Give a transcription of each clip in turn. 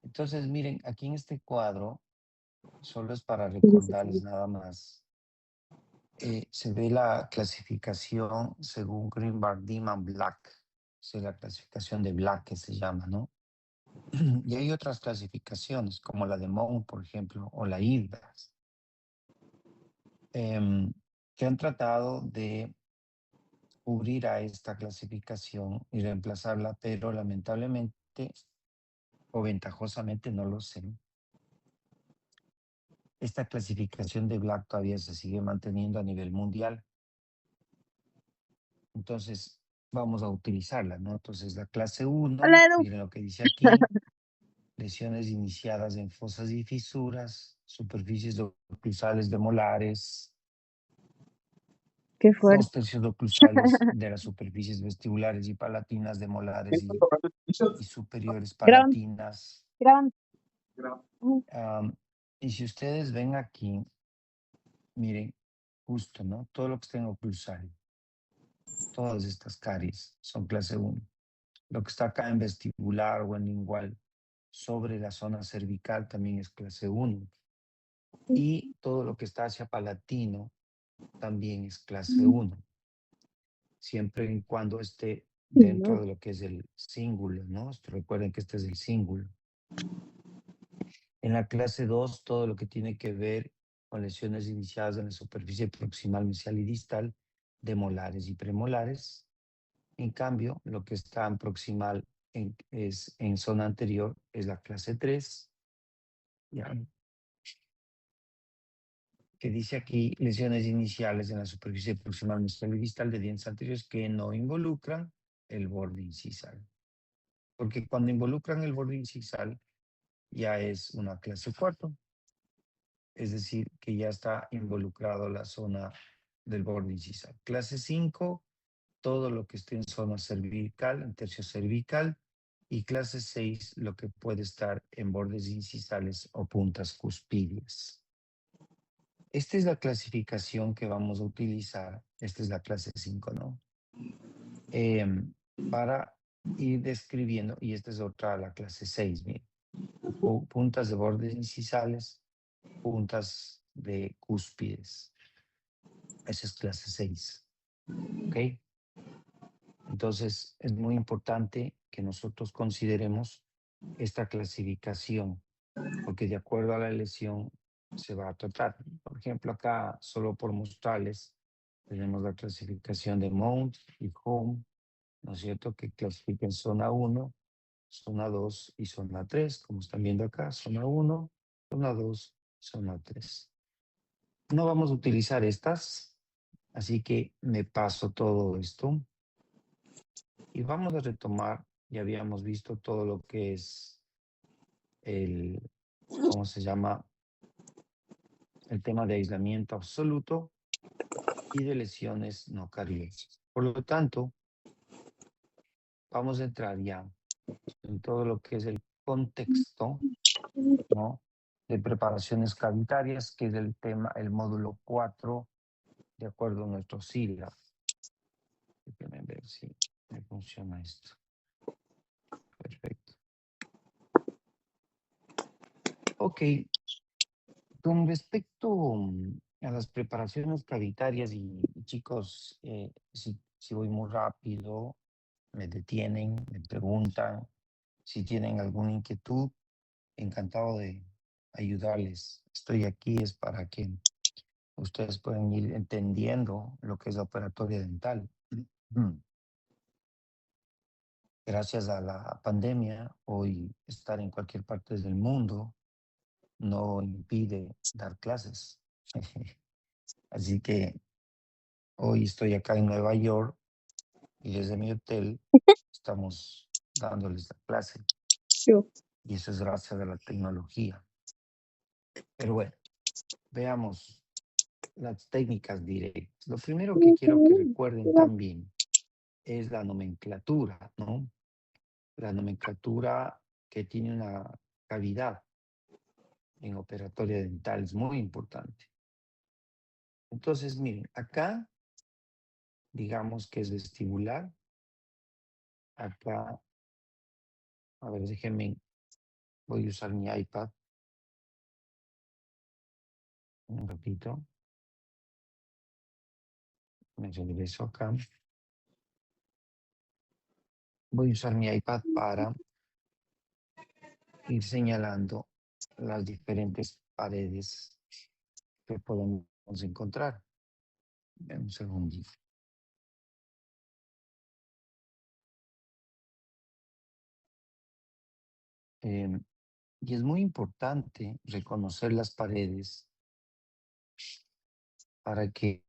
Entonces, miren, aquí en este cuadro, solo es para recordarles nada más, se ve la clasificación según Greenberg, Dieman, Black. Es la clasificación de Black que se llama, ¿no? Y hay otras clasificaciones, como la de Monk, por ejemplo, o la IRDAS, que han tratado de cubrir a esta clasificación y reemplazarla, pero lamentablemente o ventajosamente, no lo sé. Esta clasificación de Black todavía se sigue manteniendo a nivel mundial. Entonces, vamos a utilizarla, ¿no? Entonces, la clase 1, Hola, Edu. miren lo que dice aquí, lesiones iniciadas en fosas y fisuras, superficies oclusales de molares, Qué fuerte. 2/3 oclusales de las superficies vestibulares y palatinas de molares y superiores Grabando, palatinas. grabando. Y si ustedes ven aquí, miren, justo, ¿no? Todo lo que está en oclusal, todas estas caries son clase 1. Lo que está acá en vestibular o en lingual sobre la zona cervical también es clase 1. Y todo lo que está hacia palatino también es clase 1, siempre y cuando esté dentro de lo que es el cíngulo, ¿no? Recuerden que este es el cíngulo. En la clase 2, todo lo que tiene que ver con lesiones iniciadas en la superficie proximal, mesial y distal de molares y premolares. En cambio, lo que está en proximal en zona anterior es la clase 3, ¿ya? Que dice aquí lesiones iniciales en la superficie proximal, mesial y distal de dientes anteriores que no involucran el borde incisal. Porque cuando involucran el borde incisal ya es una clase 4. Es decir, que ya está involucrado la zona del borde incisal. Clase 5, todo lo que esté en zona cervical, en tercio cervical. Y clase 6, lo que puede estar en bordes incisales o puntas cuspidias. Esta es la clasificación que vamos a utilizar. Esta es la clase 5, ¿no? Para ir describiendo, y esta es otra, la clase 6, miren. Puntas de bordes incisales, puntas de cúspides. Esa es clase 6. ¿Ok? Entonces, es muy importante que nosotros consideremos esta clasificación, porque de acuerdo a la lesión se va a tratar. Por ejemplo, acá, solo por mostrarles, tenemos la clasificación de Mount y Home, ¿no es cierto? Que clasifican zona 1, zona 2 y zona 3, como están viendo acá, zona 1, zona 2, zona 3. No vamos a utilizar estas, así que me paso todo esto. Y vamos a retomar, ya habíamos visto todo lo que es el, ¿cómo se llama? El tema de aislamiento absoluto y de lesiones no cariosas. Por lo tanto, vamos a entrar ya en todo lo que es el contexto, ¿no? De preparaciones cavitarias, que es el tema, el módulo 4, de acuerdo a nuestro SILA. Déjenme ver si me funciona esto. Perfecto. Ok, con respecto a las preparaciones cavitarias, y chicos, si voy muy rápido, me detienen, me preguntan si tienen alguna inquietud, encantado de ayudarles. Estoy aquí es para que ustedes puedan ir entendiendo lo que es la operatoria dental. Gracias a la pandemia, hoy estar en cualquier parte del mundo no impide dar clases. Así que hoy estoy acá en Nueva York y desde mi hotel estamos dándoles la clase. Y eso es gracias a la tecnología. Pero bueno, veamos las técnicas directas. Lo primero que quiero que recuerden también es la nomenclatura, ¿no? La nomenclatura que tiene una cavidad en operatoria dental es muy importante. Entonces, miren, acá digamos que es vestibular. Acá, a ver, déjenme Voy a usar mi iPad. Un ratito. Me regreso acá. Voy a usar mi iPad para ir señalando las diferentes paredes que podemos encontrar. Un segundito. Y es muy importante reconocer las paredes para que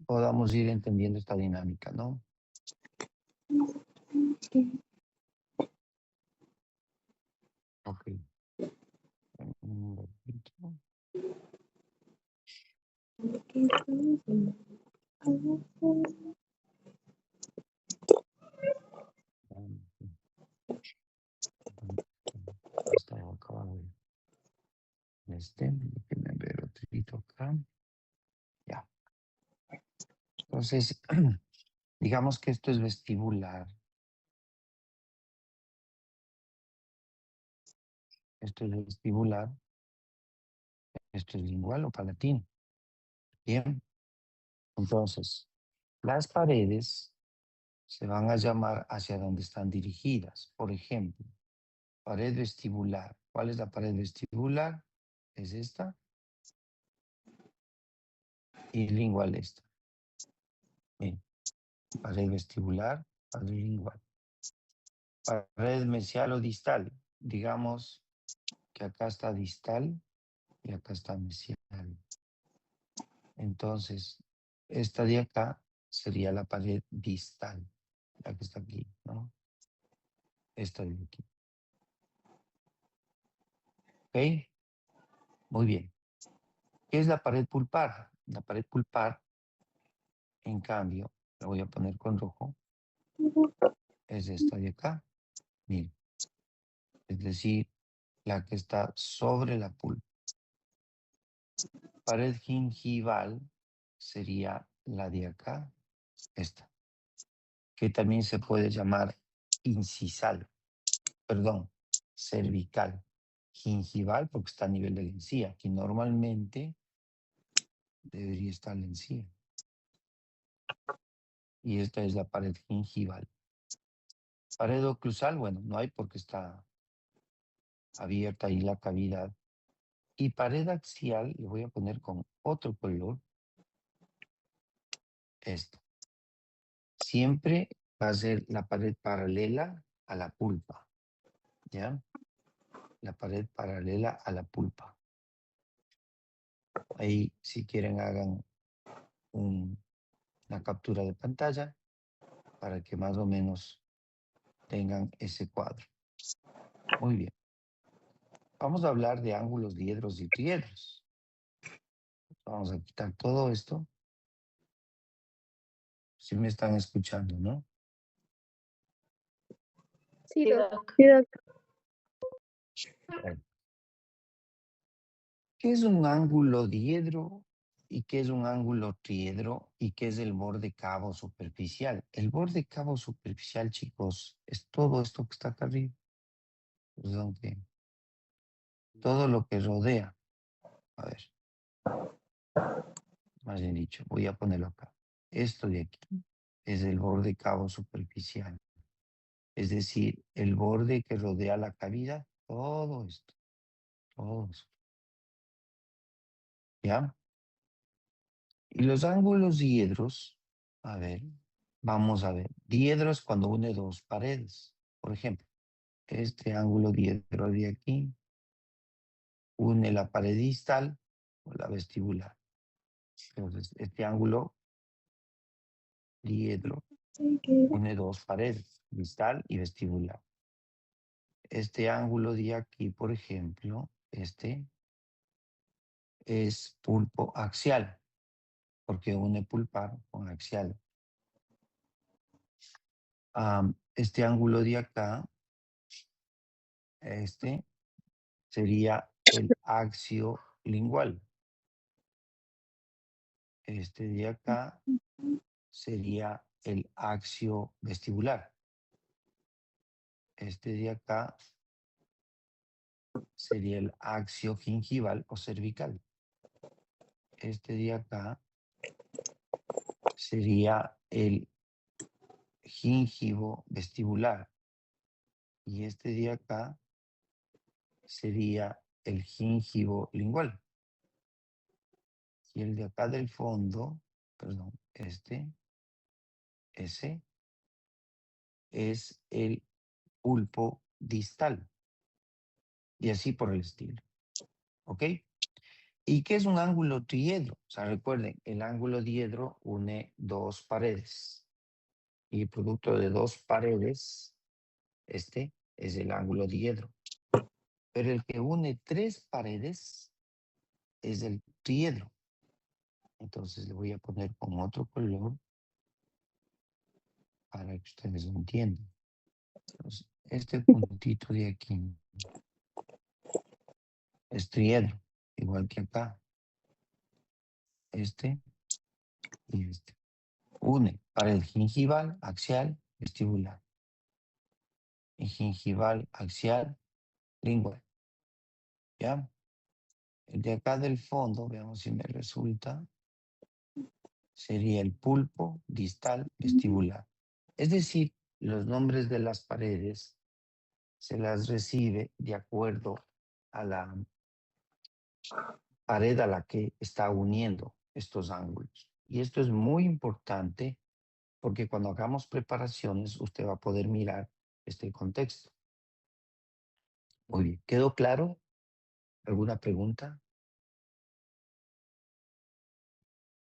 podamos ir entendiendo esta dinámica, ¿no? Ok. Un ratito. Estaba acabado de déjenme ver otro acá. Ya. Entonces, digamos que esto es vestibular. Esto es vestibular. Esto es lingual o palatino. Bien. Entonces, las paredes se van a llamar hacia donde están dirigidas. Por ejemplo, pared vestibular. ¿Cuál es la pared vestibular? Es esta. Y lingual esta. Bien. Pared vestibular, pared lingual. Pared mesial o distal. Digamos que acá está distal y acá está mesial. Entonces, esta de acá sería la pared distal, la que está aquí, ¿no? Esta de aquí. ¿Ok? Muy bien. ¿Qué es la pared pulpar? La pared pulpar, en cambio, la voy a poner con rojo, es esta de acá. Miren, es decir, la que está sobre la pulpa. Pared gingival sería la de acá, esta, que también se puede llamar incisal, perdón, cervical. Gingival porque está a nivel de la encía, que normalmente debería estar la encía. Y esta es la pared gingival. Pared oclusal, bueno, no hay porque está abierta ahí la cavidad. Y pared axial, le voy a poner con otro color, esta. Siempre va a ser la pared paralela a la pulpa, ¿ya? La pared paralela a la pulpa. Ahí, si quieren, hagan una captura de pantalla para que más o menos tengan ese cuadro. Muy bien. Vamos a hablar de ángulos, diedros y triedros. Vamos a quitar todo esto. Si me están escuchando, ¿no? Sí, Doc. Sí, doctor. Bueno, ¿qué es un ángulo diedro y qué es un ángulo triedro y qué es el borde cabo superficial? El borde cabo superficial, chicos, es todo esto que está acá arriba. Perdón, todo lo que rodea. A ver, más bien dicho, voy a ponerlo acá. Esto de aquí es el borde cabo superficial. Es decir, el borde que rodea la cavidad, todo esto, todo eso. ¿Ya? Y los ángulos diedros, a ver, vamos a ver. Diedros cuando une dos paredes. Por ejemplo, este ángulo diedro de aquí une la pared distal con la vestibular. Entonces, este ángulo diedro une dos paredes, distal y vestibular. Este ángulo de aquí, por ejemplo, este es pulpo axial, porque une pulpar con axial. Este ángulo de acá, este sería el axio lingual. Este de acá sería el axio vestibular. Este de acá sería el axio gingival o cervical. Este de acá sería el gingivo vestibular. Y este de acá sería el gingivo lingual. Y el de acá del fondo, perdón, ese es el pulpo distal. Y así por el estilo. ¿Ok? ¿Y qué es un ángulo triedro? O sea, recuerden, el ángulo diedro une dos paredes. Y el producto de dos paredes, este es el ángulo diedro. Pero el que une tres paredes es el triedro. Entonces le voy a poner con otro color para que ustedes lo entiendan. Entonces, este puntito de aquí es triedro, igual que acá. Este y este. Une pared gingival, axial, vestibular. Y gingival, axial, lingual. ¿Ya? El de acá del fondo, veamos si me resulta, sería el pulpo distal vestibular. Es decir, los nombres de las paredes se las recibe de acuerdo a la pared a la que está uniendo estos ángulos. Y esto es muy importante porque cuando hagamos preparaciones usted va a poder mirar este contexto. Muy bien, ¿quedó claro? ¿Alguna pregunta?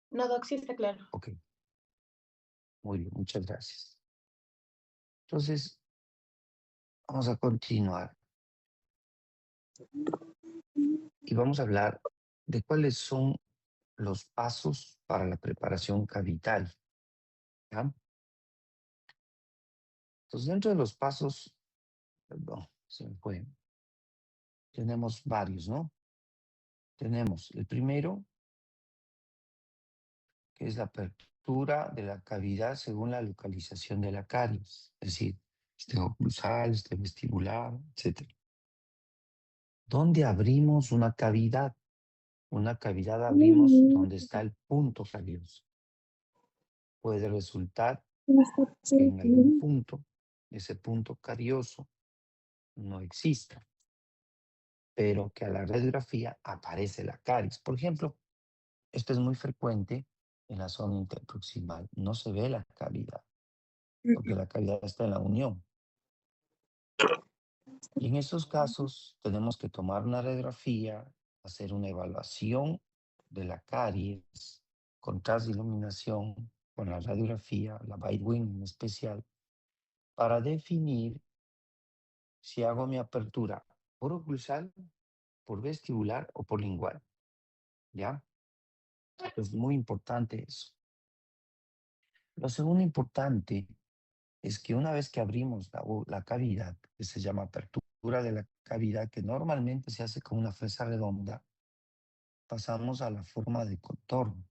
No, Doc, sí está claro. Ok, muy bien, muchas gracias. Entonces, vamos a continuar y vamos a hablar de cuáles son los pasos para la preparación cavital. ¿Ya? Entonces, dentro de los pasos, perdón, se me fue. Tenemos varios, ¿no? Tenemos el primero, que es la apertura de la cavidad según la localización de la caries, es decir, este oclusal, este vestibular, etc. ¿Dónde abrimos una cavidad? Una cavidad abrimos donde está el punto carioso. Puede resultar que en algún punto, ese punto carioso no exista, pero que a la radiografía aparece la caries. Por ejemplo, esto es muy frecuente en la zona interproximal. No se ve la cavidad, porque la cavidad está en la unión. Y en estos casos tenemos que tomar una radiografía, hacer una evaluación de la caries, contraste de iluminación con la radiografía, la Bite-Wing en especial, para definir si hago mi apertura por oclusal, por vestibular o por lingual. ¿Ya? Es muy importante eso. Lo segundo importante es que una vez que abrimos la cavidad, que se llama apertura de la cavidad, que normalmente se hace con una fresa redonda, pasamos a la forma de contorno.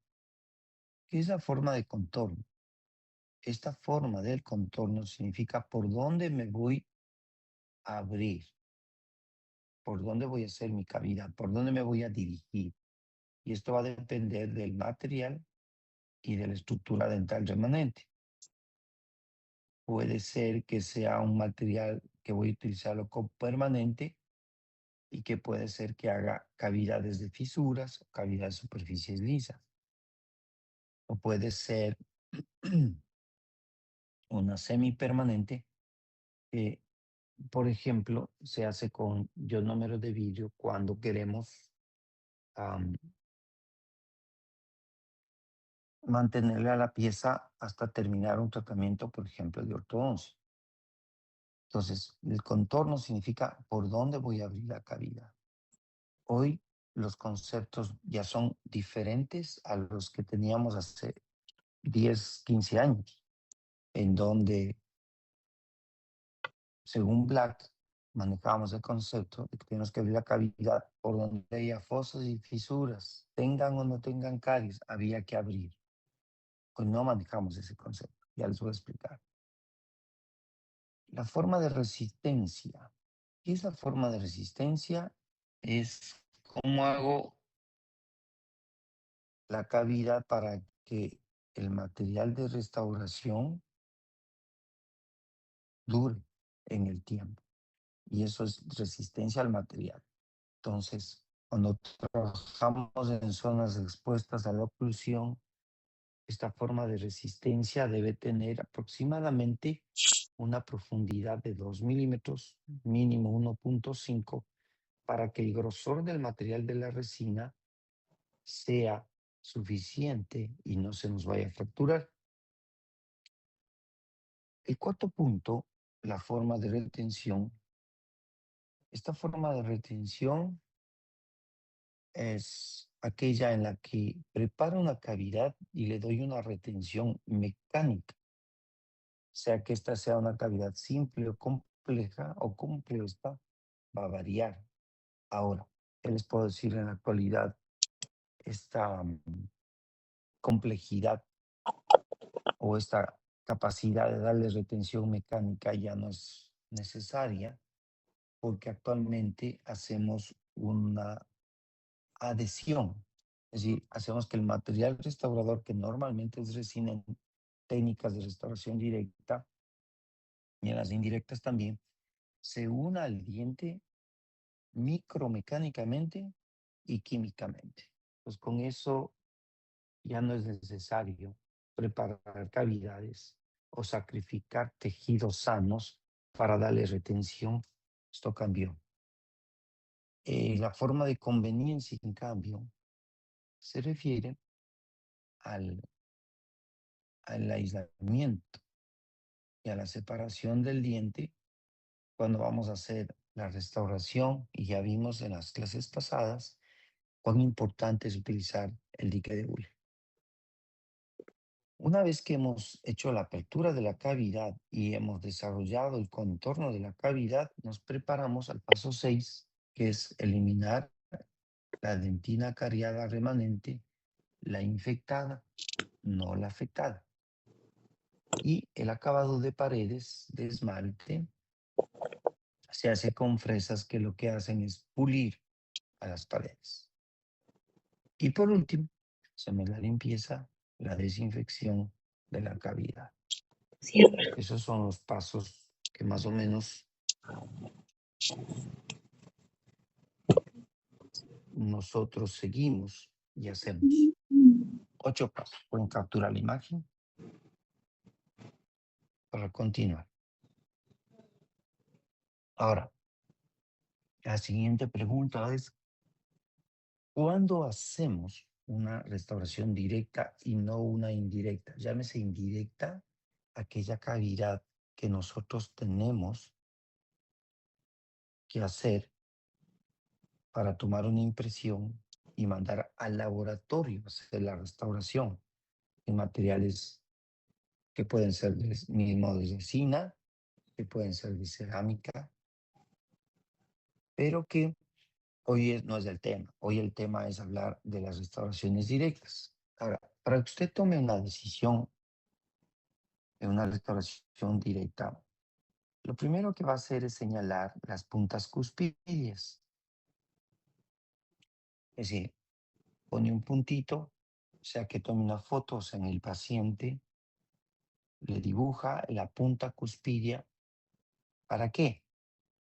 ¿Qué es la forma de contorno? Esta forma del contorno significa por dónde me voy a abrir, por dónde voy a hacer mi cavidad, por dónde me voy a dirigir. Y esto va a depender del material y de la estructura dental remanente. Puede ser que sea un material que voy a utilizarlo como permanente y que puede ser que haga cavidades de fisuras, cavidades de superficies lisas. O puede ser una semipermanente que, por ejemplo, se hace con ionómeros de vidrio cuando queremos mantenerle a la pieza hasta terminar un tratamiento, por ejemplo, de ortodoncia. Entonces, el contorno significa por dónde voy a abrir la cavidad. Hoy los conceptos ya son diferentes a los que teníamos hace 10, 15 años, en donde, según Black, manejábamos el concepto de que tenemos que abrir la cavidad por donde haya fosas y fisuras, tengan o no tengan caries, había que abrir. Hoy no manejamos ese concepto, ya les voy a explicar. La forma de resistencia Y esa forma de resistencia es cómo hago la cavidad para que el material de restauración dure en el tiempo. Y eso es resistencia al material. Entonces, cuando trabajamos en zonas expuestas a la oclusión, esta forma de resistencia debe tener aproximadamente una profundidad de 2 milímetros, mínimo 1.5, para que el grosor del material de la resina sea suficiente y no se nos vaya a fracturar. El cuarto punto, la forma de retención. Esta forma de retención es aquella en la que preparo una cavidad y le doy una retención mecánica, sea que esta sea una cavidad simple o compleja o compuesta, va a variar. Ahora, ¿qué les puedo decir en la actualidad? Esta complejidad o esta capacidad de darle retención mecánica ya no es necesaria porque actualmente hacemos una adhesión. Es decir, hacemos que el material restaurador, que normalmente es resina en técnicas de restauración directa y en las indirectas también, se una al diente micromecánicamente y químicamente. Pues con eso ya no es necesario preparar cavidades o sacrificar tejidos sanos para darle retención. Esto cambió. La forma de conveniencia, en cambio, se refiere al aislamiento y a la separación del diente cuando vamos a hacer la restauración, y ya vimos en las clases pasadas cuán importante es utilizar el dique de hule. Una vez que hemos hecho la apertura de la cavidad y hemos desarrollado el contorno de la cavidad, nos preparamos al paso 6, que es eliminar la dentina cariada remanente, la infectada, no la afectada. Y el acabado de paredes de esmalte se hace con fresas que lo que hacen es pulir a las paredes. Y por último, hacemos la limpieza, la desinfección de la cavidad. Cierra. Esos son los pasos que más o menos nosotros seguimos y hacemos. 8 pasos. Pueden capturar la imagen para continuar. Ahora, la siguiente pregunta es, ¿cuándo hacemos una restauración directa y no una indirecta? Llámese indirecta aquella cavidad que nosotros tenemos que hacer para tomar una impresión y mandar al laboratorio a hacer la restauración en materiales que pueden ser mismo de resina, que pueden ser de cerámica, pero que hoy no es el tema. Hoy el tema es hablar de las restauraciones directas. Ahora, para que usted tome una decisión en una restauración directa, lo primero que va a hacer es señalar las puntas cuspídeas. Es decir, pone un puntito, o sea que tome una foto en el paciente, le dibuja la punta cuspidea. ¿Para qué?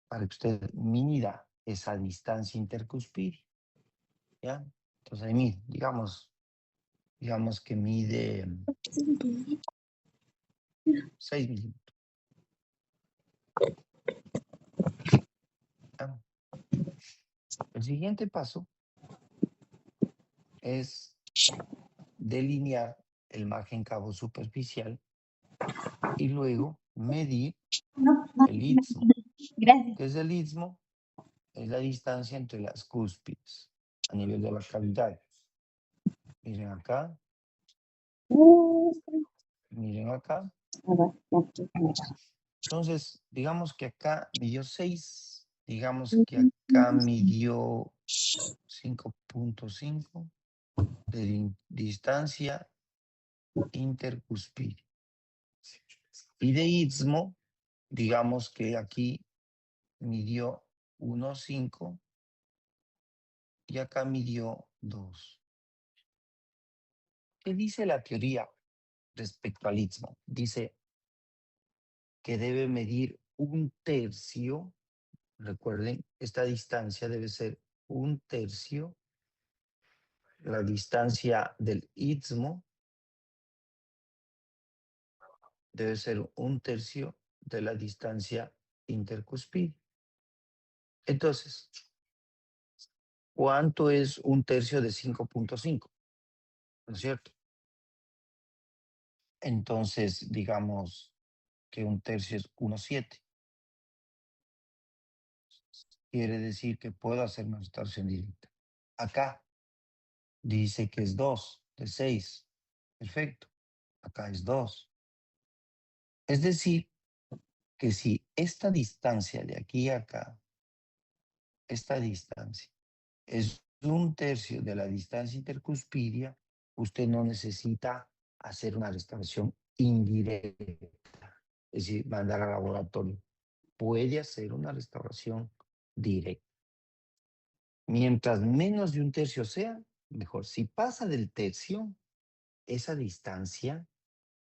Para que usted mida esa distancia intercuspidea. ¿Ya? Entonces ahí mide, digamos que mide 6 milímetros. ¿Ya? El siguiente paso es delinear el margen cabo superficial y luego medir No, el istmo. gracias. ¿Qué es el istmo? Es la distancia entre las cúspides a nivel de la cavidad. Miren acá, miren acá. Entonces, digamos que acá midió 6, digamos que acá midió 5.5 de distancia intercuspidea. Y de istmo, digamos que aquí midió 1,5 y acá midió 2. ¿Qué dice la teoría respecto al istmo? Dice que debe medir 1/3. Recuerden, esta distancia debe ser 1/3 la distancia del istmo debe ser 1/3 de la distancia intercuspidea. Entonces, ¿cuánto es 1/3 de 5.5? ¿No es cierto? Entonces, digamos que 1/3 es 1/7. Quiere decir que puedo hacer una restauración directa. Acá dice que es 2 de 6. Perfecto. Acá es 2. Es decir, que si esta distancia de aquí a acá, esta distancia es 1/3 de la distancia intercuspidea, usted no necesita hacer una restauración indirecta, es decir, mandar al laboratorio. Puede hacer una restauración directa. Mientras menos de 1/3 sea, mejor. Si pasa del tercio, esa distancia,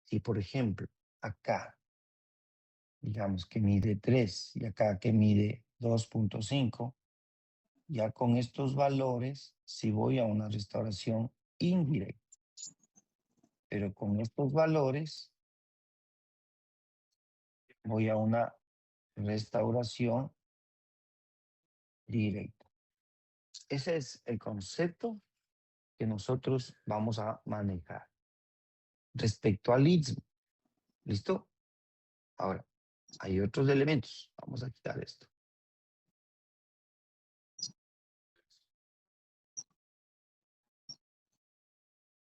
si por ejemplo acá, digamos que mide 3 y acá que mide 2.5, ya con estos valores, si voy a una restauración indirecta. Pero con estos valores, voy a una restauración directa. Ese es el concepto que nosotros vamos a manejar. Respecto al istmo, ¿listo? Ahora, hay otros elementos. Vamos a quitar esto.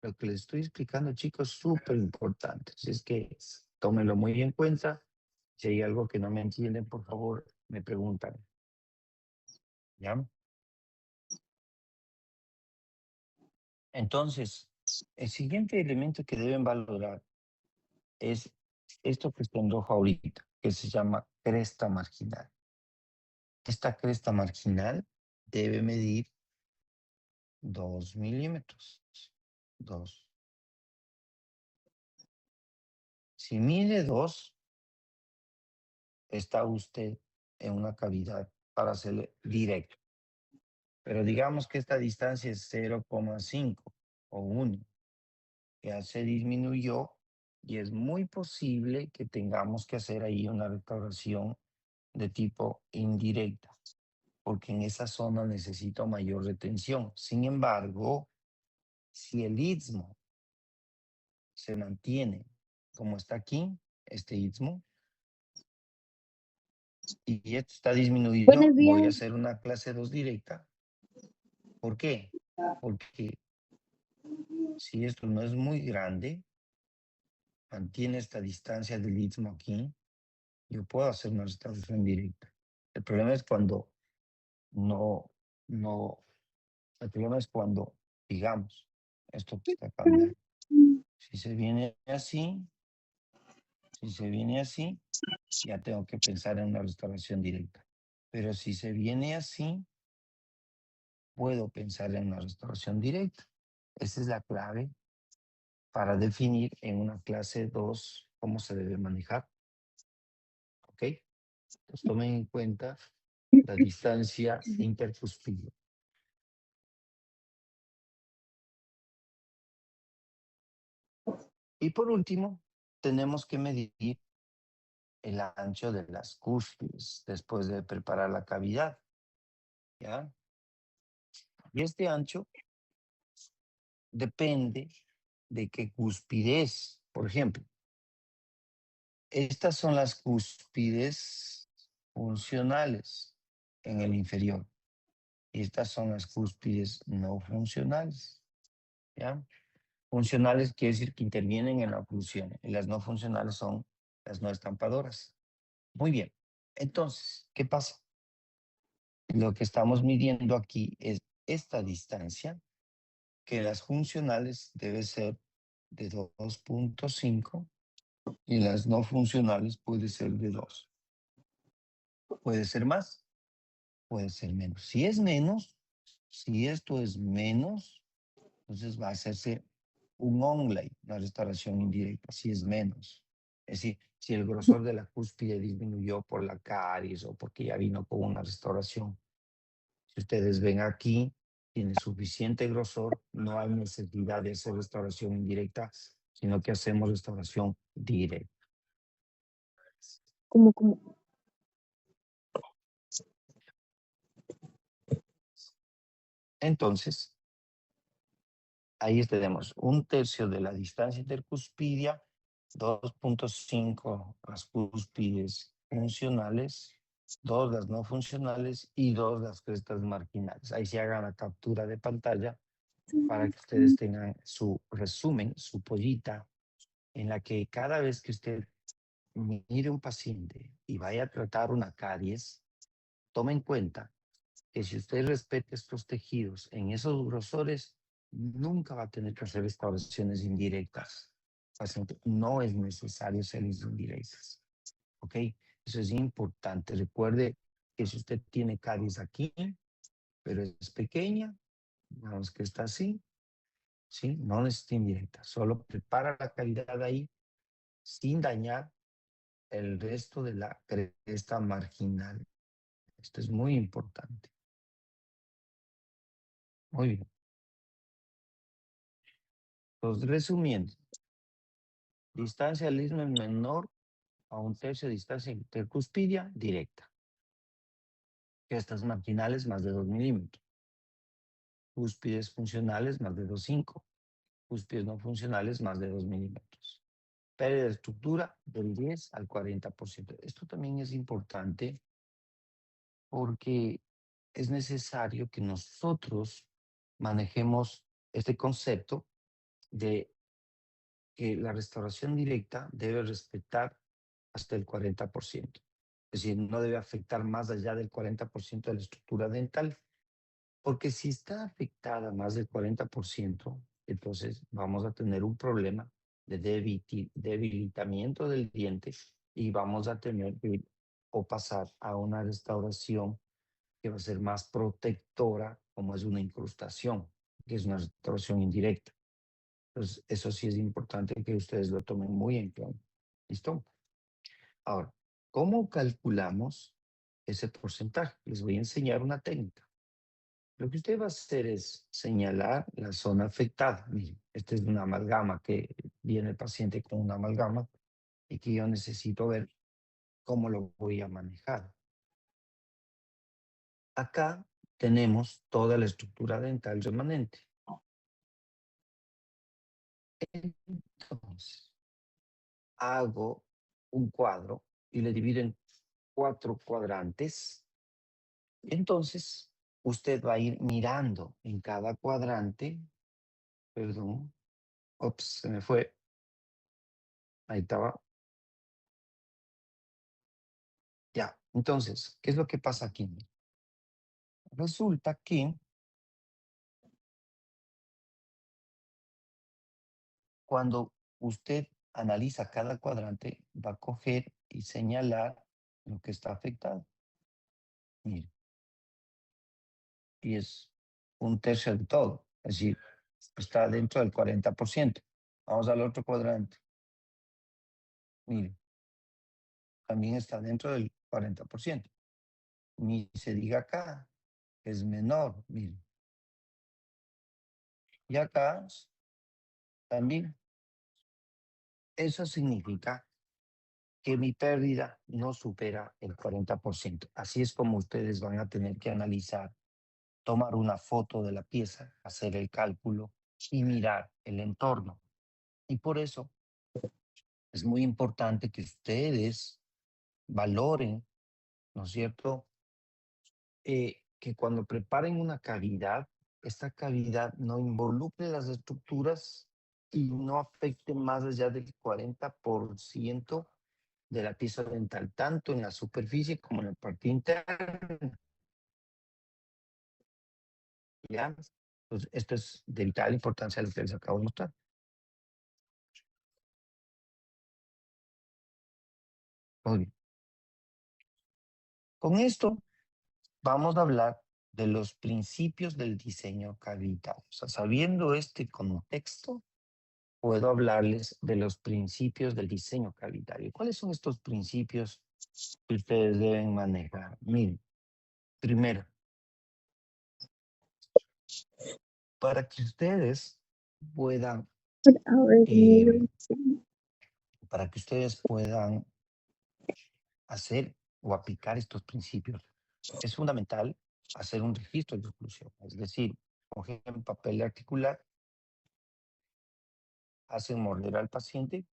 Lo que les estoy explicando, chicos, es súper importante. Así es que tómenlo muy en cuenta. Si hay algo que no me entienden, por favor, me preguntan. ¿Ya? Entonces, el siguiente elemento que deben valorar es esto que está en rojo ahorita, que se llama cresta marginal. Esta cresta marginal debe medir 2 milímetros. 2. Si mide 2, está usted en una cavidad para hacerle directo. Pero digamos que esta distancia es 0,5 o 1. Ya se disminuyó y es muy posible que tengamos que hacer ahí una restauración de tipo indirecta, porque en esa zona necesito mayor retención. Sin embargo, si el istmo se mantiene como está aquí, este istmo, y esto está disminuido, Buenos voy a días. hacer una clase 2 directa. ¿Por qué? Porque si esto no es muy grande, mantiene esta distancia del istmo aquí, yo puedo hacer una restauración directa. El problema es cuando el problema es cuando, digamos, esto que está cambiando. Si se viene así, ya tengo que pensar en una restauración directa. Pero si se viene así, puedo pensar en una restauración directa. Esa es la clave para definir en una clase 2 cómo se debe manejar. ¿Ok? Entonces tomen en cuenta la distancia intercuspidea. Y por último, tenemos que medir el ancho de las cúspides después de preparar la cavidad. ¿Ya? Y este ancho depende de qué cúspides. Por ejemplo, estas son las cúspides funcionales en el inferior. Y estas son las cúspides no funcionales. ¿Ya? Funcionales quiere decir que intervienen en la oclusión. Y las no funcionales son las no estampadoras. Muy bien. Entonces, ¿qué pasa? Lo que estamos midiendo aquí es esta distancia, que las funcionales debe ser de 2.5 y las no funcionales puede ser de 2. Puede ser más, puede ser menos. Si es menos, si esto es menos, entonces va a hacerse un onlay, una restauración indirecta, si es menos. Es decir, si el grosor de la cúspide disminuyó por la caries o porque ya vino con una restauración. Si ustedes ven aquí, tiene suficiente grosor, no hay necesidad de hacer restauración indirecta, sino que hacemos restauración directa. Como. Entonces, ahí tenemos 1/3 de la distancia intercuspidia, 2.5 las cúspides funcionales, 2 las no funcionales y 2 las crestas marginales. Ahí se haga la captura de pantalla para que ustedes tengan su resumen, su pollita, en la que cada vez que usted mire un paciente y vaya a tratar una caries, tome en cuenta que si usted respeta estos tejidos en esos grosores, nunca va a tener que hacer restauraciones indirectas. Paciente, no es necesario hacerles indirectas. ¿Ok? Eso es importante. Recuerde que si usted tiene caries aquí, pero es pequeña, digamos que está así, ¿sí? No necesita indirecta. Solo prepara la cavidad ahí sin dañar el resto de la cresta marginal. Esto es muy importante. Muy bien. Entonces, resumiendo, distancia al istmo menor a 1/3 de distancia intercuspidia directa. Crestas marginales más de 2 milímetros. Cúspides funcionales más de 2,5. Cúspides no funcionales más de 2 milímetros. Pérdida de estructura del 10 al 40%. Esto también es importante porque es necesario que nosotros manejemos este concepto de que la restauración directa debe respetar hasta el 40%. Es decir, no debe afectar más allá del 40% de la estructura dental, porque si está afectada más del 40%, entonces vamos a tener un problema de debilitamiento del diente y vamos a tener que o pasar a una restauración que va a ser más protectora, como es una incrustación, que es una restauración indirecta. Entonces, eso sí es importante que ustedes lo tomen muy en cuenta. ¿Listo? Ahora, ¿cómo calculamos ese porcentaje? Les voy a enseñar una técnica. Lo que usted va a hacer es señalar la zona afectada. Miren, esta es una amalgama que viene el paciente con una amalgama y que yo necesito ver cómo lo voy a manejar. Acá tenemos toda la estructura dental remanente. Entonces, hago un cuadro y le divido en 4 cuadrantes. Entonces, usted va a ir mirando en cada cuadrante, perdón, ops, se me fue, ahí estaba. Ya, entonces, ¿qué es lo que pasa aquí? Resulta que cuando usted analiza cada cuadrante, va a coger y señalar lo que está afectado. Mire, y es 1/3 de todo, es decir, está dentro del 40%. Vamos al otro cuadrante. Mire, también está dentro del 40%. Ni se diga acá, es menor, mire. Y acá también. Eso significa que mi pérdida no supera el 40%. Así es como ustedes van a tener que analizar, tomar una foto de la pieza, hacer el cálculo y mirar el entorno. Y por eso es muy importante que ustedes valoren, ¿no es cierto?, que cuando preparen una cavidad, esta cavidad no involucre las estructuras y no afecte más allá del 40% de la pieza dental, tanto en la superficie como en la parte interna. ¿Ya? Pues esto es de vital importancia lo que les acabo de mostrar. Muy bien. Con esto vamos a hablar de los principios del diseño cavitario. O sea, sabiendo este contexto, puedo hablarles de los principios del diseño cavitario. ¿Cuáles son estos principios que ustedes deben manejar? Miren, primero, para que ustedes puedan, eh, para que ustedes puedan hacer o aplicar estos principios, es fundamental hacer un registro de oclusión. Es decir, cogen papel articular, hacen morder al paciente,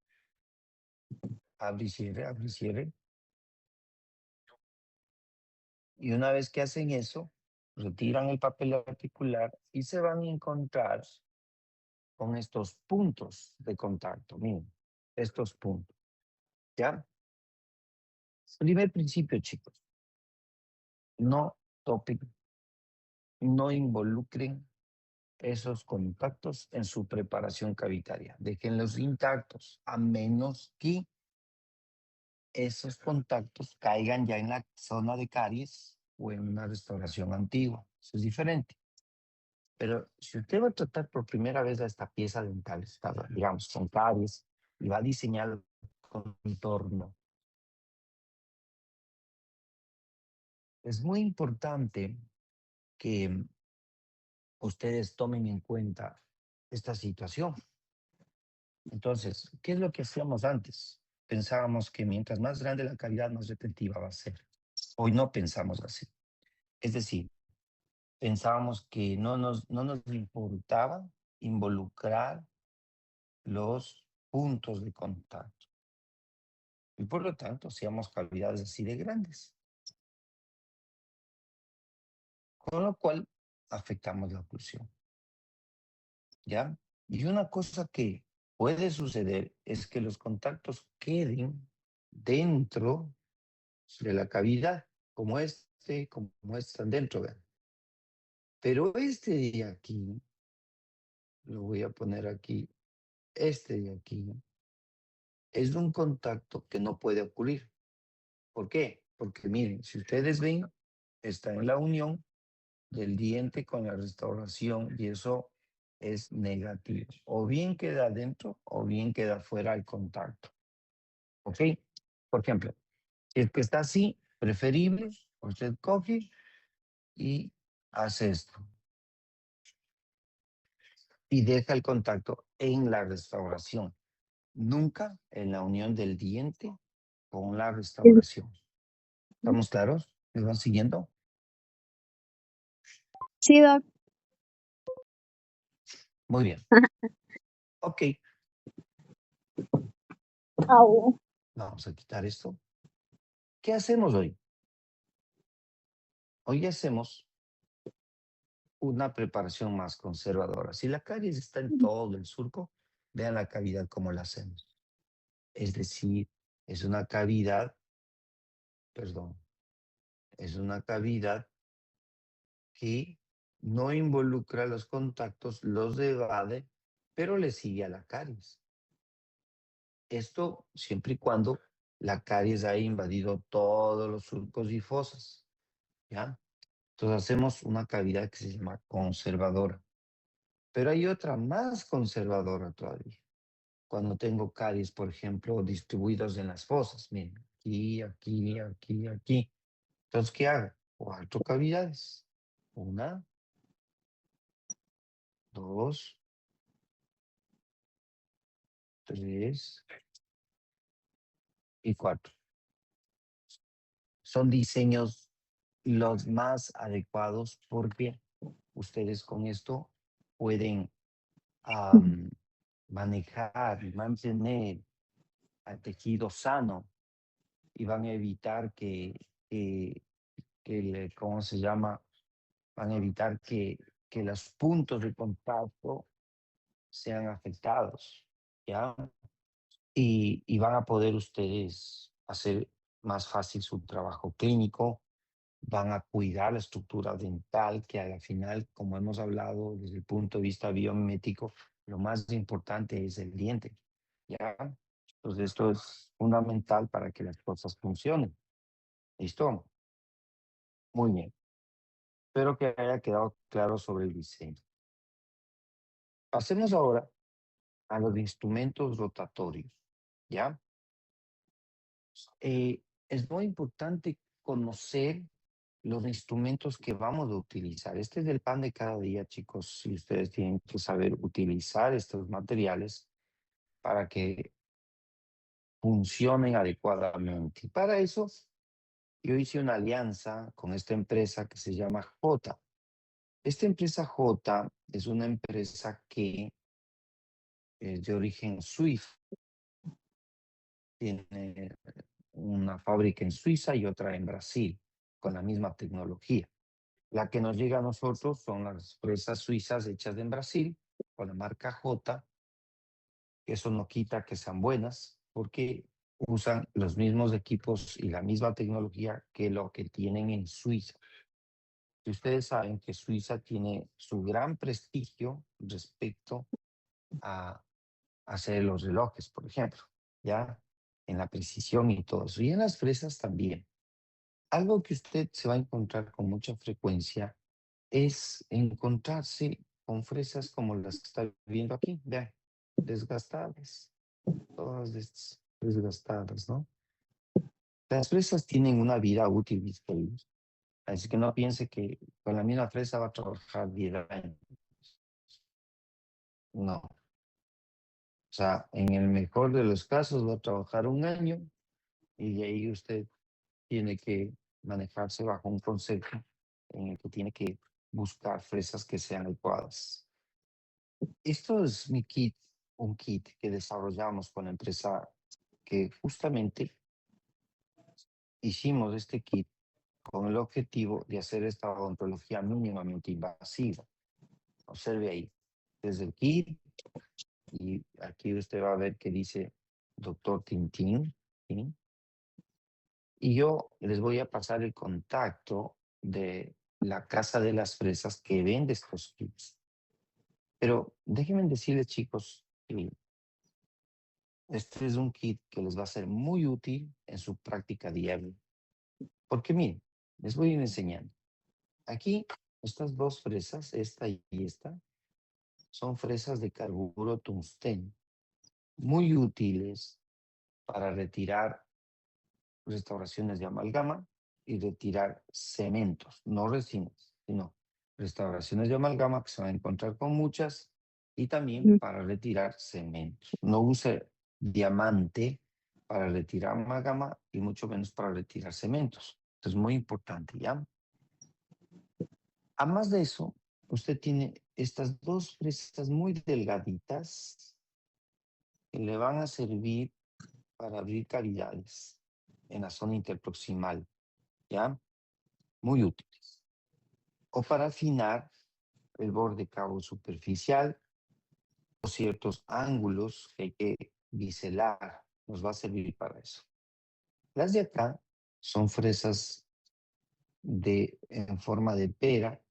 abre y cierre, abre y cierre. Y una vez que hacen eso, retiran el papel articular y se van a encontrar con estos puntos de contacto. Miren, estos puntos. ¿Ya? Primer principio, chicos. No topen, no involucren esos contactos en su preparación cavitaria. Déjenlos intactos, a menos que esos contactos caigan ya en la zona de caries o en una restauración antigua. Eso es diferente. Pero si usted va a tratar por primera vez a esta pieza dental, está, digamos, con caries, y va a diseñar el contorno, es muy importante que ustedes tomen en cuenta esta situación. Entonces, ¿qué es lo que hacíamos antes? Pensábamos que mientras más grande la cavidad, más retentiva va a ser. Hoy no pensamos así. Es decir, pensábamos que no nos importaba involucrar los puntos de contacto. Y por lo tanto, hacíamos cavidades así de grandes. Con lo cual, afectamos la oclusión. ¿Ya? Y una cosa que puede suceder es que los contactos queden dentro de la cavidad, como están dentro. ¿Vean? Pero este de aquí, lo voy a poner aquí, este de aquí, es un contacto que no puede ocurrir. ¿Por qué? Porque miren, si ustedes ven, está en la unión del diente con la restauración y eso es negativo. O bien queda adentro o bien queda fuera el contacto. ¿Ok? Por ejemplo, si es que está así, preferible, usted coge y hace esto. Y deja el contacto en la restauración. Nunca en la unión del diente con la restauración. ¿Estamos claros? ¿Me van siguiendo? Sí, doc. Muy bien. Ok, Au. vamos a quitar esto. ¿Qué hacemos hoy? Hoy hacemos una preparación más conservadora. Si la caries está en todo el surco, vean la cavidad como la hacemos. Es decir, es una cavidad, perdón, es una cavidad que no involucra los contactos, los evade, pero le sigue a la caries. Esto siempre y cuando la caries haya invadido todos los surcos y fosas, ¿ya? Entonces hacemos una cavidad que se llama conservadora. Pero hay otra más conservadora todavía. Cuando tengo caries, por ejemplo, distribuidos en las fosas, miren, aquí, aquí, aquí, aquí. Entonces, ¿qué hago? Cuatro cavidades. Una, dos, tres y cuatro. Son diseños los más adecuados porque ustedes con esto pueden manejar y mantener al tejido sano y van a evitar ¿cómo se llama? Van a evitar que los puntos de contacto sean afectados, ¿ya? Y van a poder ustedes hacer más fácil su trabajo clínico, van a cuidar la estructura dental, que a la final, como hemos hablado desde el punto de vista biomimético, lo más importante es el diente, ¿ya? Entonces esto es fundamental para que las cosas funcionen. ¿Listo? Muy bien. Espero que haya quedado claro sobre el diseño. Pasemos ahora a los instrumentos rotatorios, ¿ya? Es muy importante conocer los instrumentos que vamos a utilizar. Este es el pan de cada día, chicos, y ustedes tienen que saber utilizar estos materiales para que funcionen adecuadamente. Y para eso, yo hice una alianza con esta empresa que se llama J. Esta empresa J es una empresa que es de origen suizo. Tiene una fábrica en Suiza y otra en Brasil, con la misma tecnología. La que nos llega a nosotros son las fresas suizas hechas en Brasil, con la marca J. Eso no quita que sean buenas, porque usan los mismos equipos y la misma tecnología que lo que tienen en Suiza. Y ustedes saben que Suiza tiene su gran prestigio respecto a hacer los relojes, por ejemplo, ¿ya? En la precisión y todo eso. Y en las fresas también. Algo que usted se va a encontrar con mucha frecuencia es encontrarse con fresas como las que está viendo aquí. Vean, desgastadas, todas desgastadas, ¿no? Las fresas tienen una vida útil, mis queridos. Así que no piense que con la misma fresa va a trabajar 10 años. No. O sea, en el mejor de los casos va a trabajar 1 año y de ahí usted tiene que manejarse bajo un concepto en el que tiene que buscar fresas que sean adecuadas. Esto es mi kit, un kit que desarrollamos con la empresa que justamente hicimos este kit con el objetivo de hacer esta odontología mínimamente invasiva. Observe ahí, desde el kit, y aquí usted va a ver que dice Doctor Tintín, ¿sí? Y yo les voy a pasar el contacto de la Casa de las Fresas que vende estos kits. Pero déjenme decirles, chicos, que este es un kit que les va a ser muy útil en su práctica diaria. Porque miren, les voy a ir enseñando. Aquí, estas dos fresas, esta y esta, son fresas de carburo tungsteno, muy útiles para retirar restauraciones de amalgama y retirar cementos, no resinas, sino restauraciones de amalgama que se van a encontrar con muchas, y también para retirar cementos. No use diamante para retirar amalgama y mucho menos para retirar cementos. Esto es muy importante, ¿ya? Además de eso, usted tiene estas dos fresas muy delgaditas que le van a servir para abrir cavidades en la zona interproximal, ¿ya? Muy útiles. O para afinar el borde cabo superficial o ciertos ángulos que hay que biselar, nos va a servir para eso. Las de acá son fresas en forma de pera,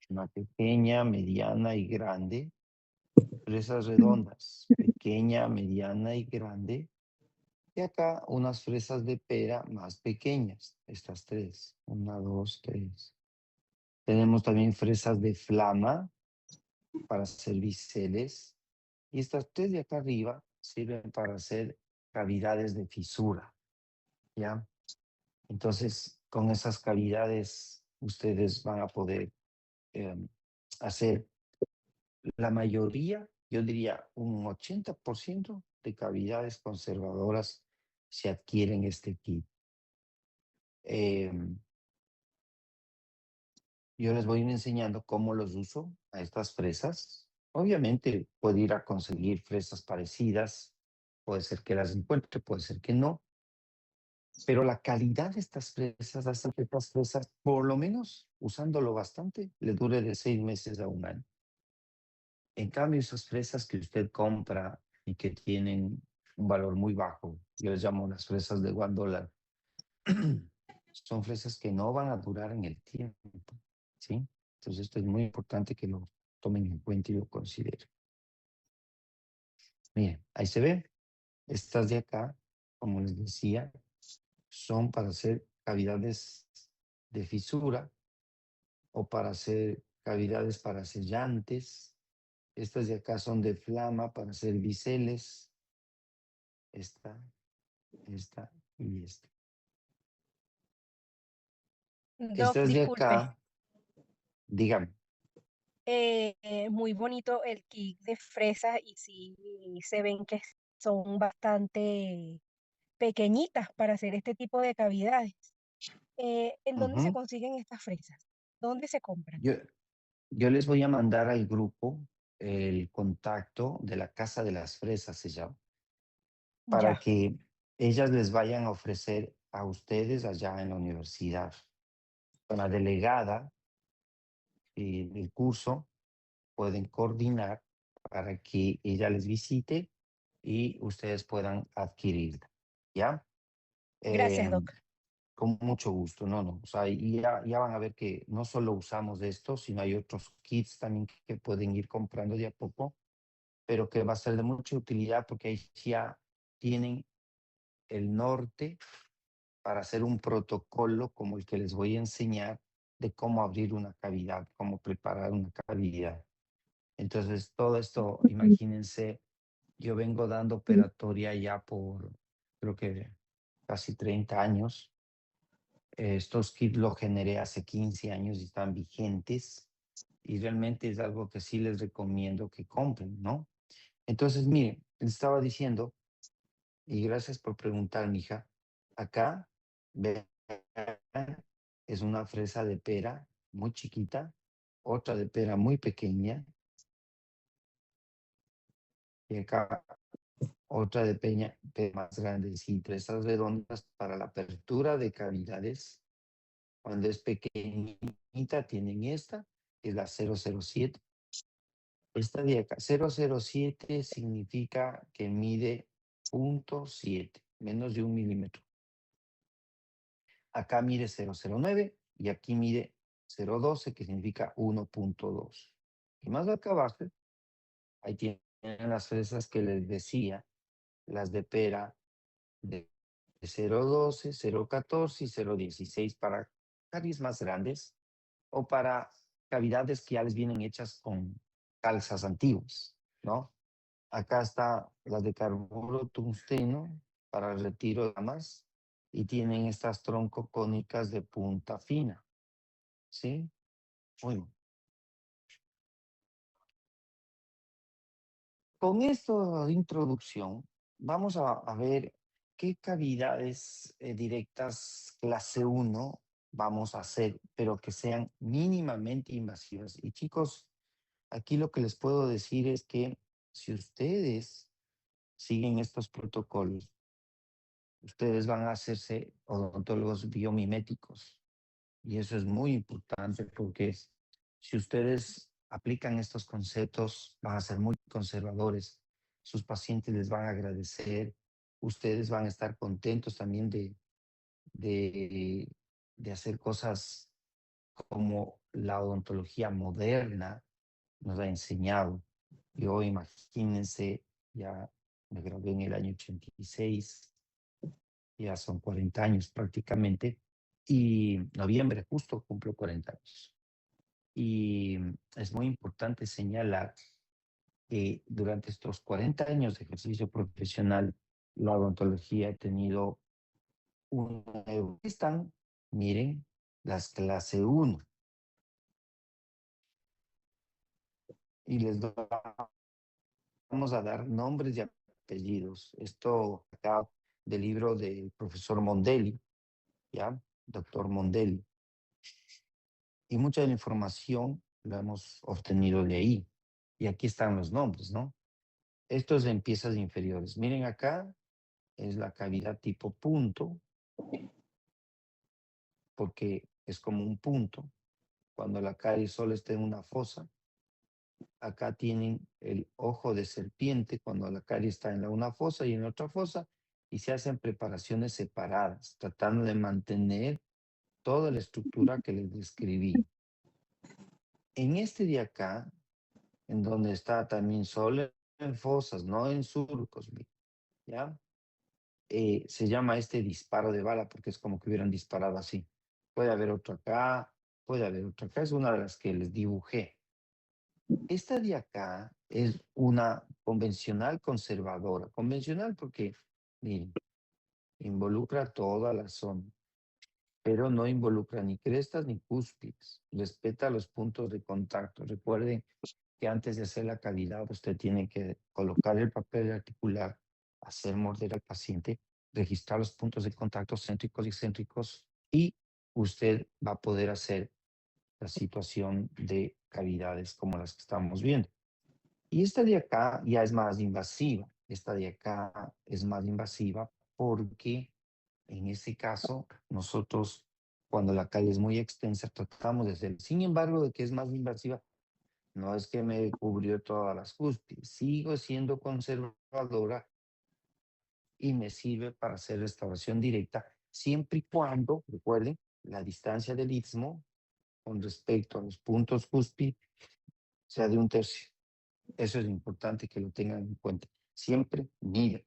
una pequeña, mediana y grande. Fresas redondas, pequeña, mediana y grande. Y acá unas fresas de pera más pequeñas, estas tres, 1, 2, 3. Tenemos también fresas de flama para hacer biseles. Y estas tres de acá arriba sirven para hacer cavidades de fisura, ¿ya? Entonces, con esas cavidades, ustedes van a poder hacer la mayoría, yo diría un 80% de cavidades conservadoras se adquieren este kit. Yo les voy a ir enseñando cómo los uso a estas fresas. Obviamente puedo ir a conseguir fresas parecidas, puede ser que las encuentre, puede ser que no, pero la calidad de estas fresas hace que estas fresas, por lo menos usándolo bastante, le dure de 6 meses a 1 año. En cambio, esas fresas que usted compra y que tienen un valor muy bajo, yo les llamo las fresas de $1, son fresas que no van a durar en el tiempo, ¿sí? Entonces esto es muy importante que lo tomen en cuenta y lo consideren. Miren, ahí se ve. Estas de acá, como les decía, son para hacer cavidades de fisura o para hacer cavidades para sellantes. Estas de acá son de flama para hacer biseles. Esta y esta. Doc, Estas de disculpe, acá, dígame. muy bonito el kit de fresas y sí se ven que son bastante pequeñitas para hacer este tipo de cavidades. ¿En dónde se Ujú. consiguen estas fresas? ¿Dónde se compran? Yo les voy a mandar al grupo el contacto de la Casa de las Fresas, se llama, para Ya, que ellas les vayan a ofrecer a ustedes allá en la universidad. Con la delegada del curso pueden coordinar para que ella les visite y ustedes puedan adquirirla, ¿ya? gracias, Em, Doc. con mucho gusto, no. O sea, y ya van a ver que no solo usamos esto, sino hay otros kits también que pueden ir comprando de a poco, pero que va a ser de mucha utilidad porque ahí ya tienen el norte para hacer un protocolo como el que les voy a enseñar de cómo abrir una cavidad, cómo preparar una cavidad. Entonces, todo esto, imagínense, yo vengo dando operatoria ya por, creo que casi 30 años. Estos kits los generé hace 15 años y están vigentes y realmente es algo que sí les recomiendo que compren, ¿no? Entonces, miren, les estaba diciendo, y gracias por preguntar, mija, acá, vean, es una fresa de pera muy chiquita, otra de pera muy pequeña, y acá otra de pera más grandecita. Estas redondas para la apertura de cavidades. Cuando es pequeñita tienen esta, es la 007. Esta de acá, 007 significa que mide 0.7, menos de 1 milímetro. Acá mide 009 y aquí mide 012, que significa 1.2. Y más acá abajo, ahí tienen las fresas que les decía, las de pera de 012, 014 y 016 para caries más grandes o para cavidades que ya les vienen hechas con calzas antiguas, ¿no? Acá está las de carburo tungsteno para el retiro de damas y tienen estas troncocónicas de punta fina, ¿sí? Muy bien. Con esto de introducción, vamos a ver qué cavidades directas clase 1 vamos a hacer, pero que sean mínimamente invasivas. Y chicos, aquí lo que les puedo decir es que si ustedes siguen estos protocolos, ustedes van a hacerse odontólogos biomiméticos. Y eso es muy importante porque si ustedes aplican estos conceptos, van a ser muy conservadores. Sus pacientes les van a agradecer. Ustedes van a estar contentos también de, de hacer cosas como la odontología moderna nos ha enseñado. Yo imagínense, ya me gradué en el año 86, ya son 40 años prácticamente, y noviembre justo cumplo 40 años. Y es muy importante señalar que durante estos 40 años de ejercicio profesional, la odontología ha tenido una evolución. Miren, las clase 1. Y les vamos a dar nombres y apellidos. Esto acá del libro del profesor Mondelli, ¿ya? Doctor Mondelli. Y mucha de la información la hemos obtenido de ahí. Y aquí están los nombres, ¿no? Esto es en piezas inferiores. Miren acá, es la cavidad tipo punto, porque es como un punto. Cuando la caries solo está en una fosa, acá tienen el ojo de serpiente cuando la caries está en una fosa y en otra fosa, y se hacen preparaciones separadas, tratando de mantener toda la estructura que les describí. En este de acá, en donde está también solo en fosas, no en surcos, ¿ya? Se llama este disparo de bala porque es como que hubieran disparado así. Puede haber otro acá, puede haber otra. Acá es una de las que les dibujé. Esta de acá es una convencional conservadora. Convencional porque, miren, involucra toda la zona, pero no involucra ni crestas ni cúspides. Respeta los puntos de contacto. Recuerden que antes de hacer la cavidad, usted tiene que colocar el papel articular, hacer morder al paciente, registrar los puntos de contacto céntricos y excéntricos, y usted va a poder hacer la situación de cavidades como las que estamos viendo. Y esta de acá ya es más invasiva. Esta de acá es más invasiva porque en este caso nosotros, cuando la calle es muy extensa, tratamos de hacer. Sin embargo, de que es más invasiva, no es que me cubrió todas las cúspides. Sigo siendo conservadora y me sirve para hacer restauración directa, siempre y cuando, recuerden, la distancia del istmo con respecto a los puntos cúspides sea de 1/3. Eso es importante que lo tengan en cuenta. Siempre miren.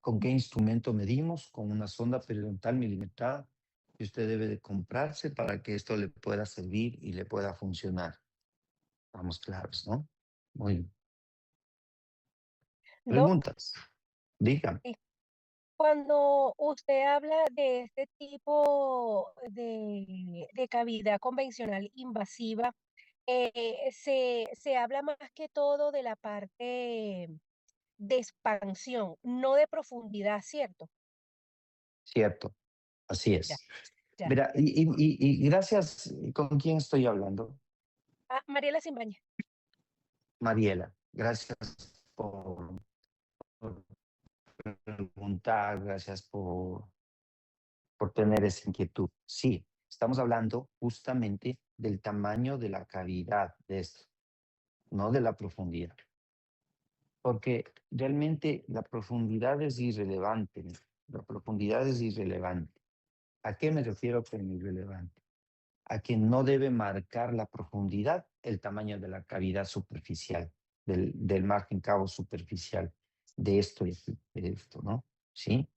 ¿Con qué instrumento medimos? Con una sonda periodontal milimetrada que usted debe de comprarse para que esto le pueda servir y le pueda funcionar. Estamos claros, ¿no? Muy bien. Doc, Preguntas. Dígame. cuando usted habla de este tipo de cavidad convencional invasiva, se habla más que todo de la parte de expansión, no de profundidad, ¿cierto? Cierto. Así Ya, es. ya. Mira, y gracias. ¿Con quién estoy hablando? Ah, Mariela Simbaña. Mariela. Gracias por preguntar, gracias por tener esa inquietud. Sí, estamos hablando justamente del tamaño de la cavidad de esto, no de la profundidad. Porque realmente la profundidad es irrelevante. La profundidad es irrelevante. ¿A qué me refiero con irrelevante? A que no debe marcar la profundidad el tamaño de la cavidad superficial, del margen cabo superficial de esto y de esto, ¿no? ¿Sí?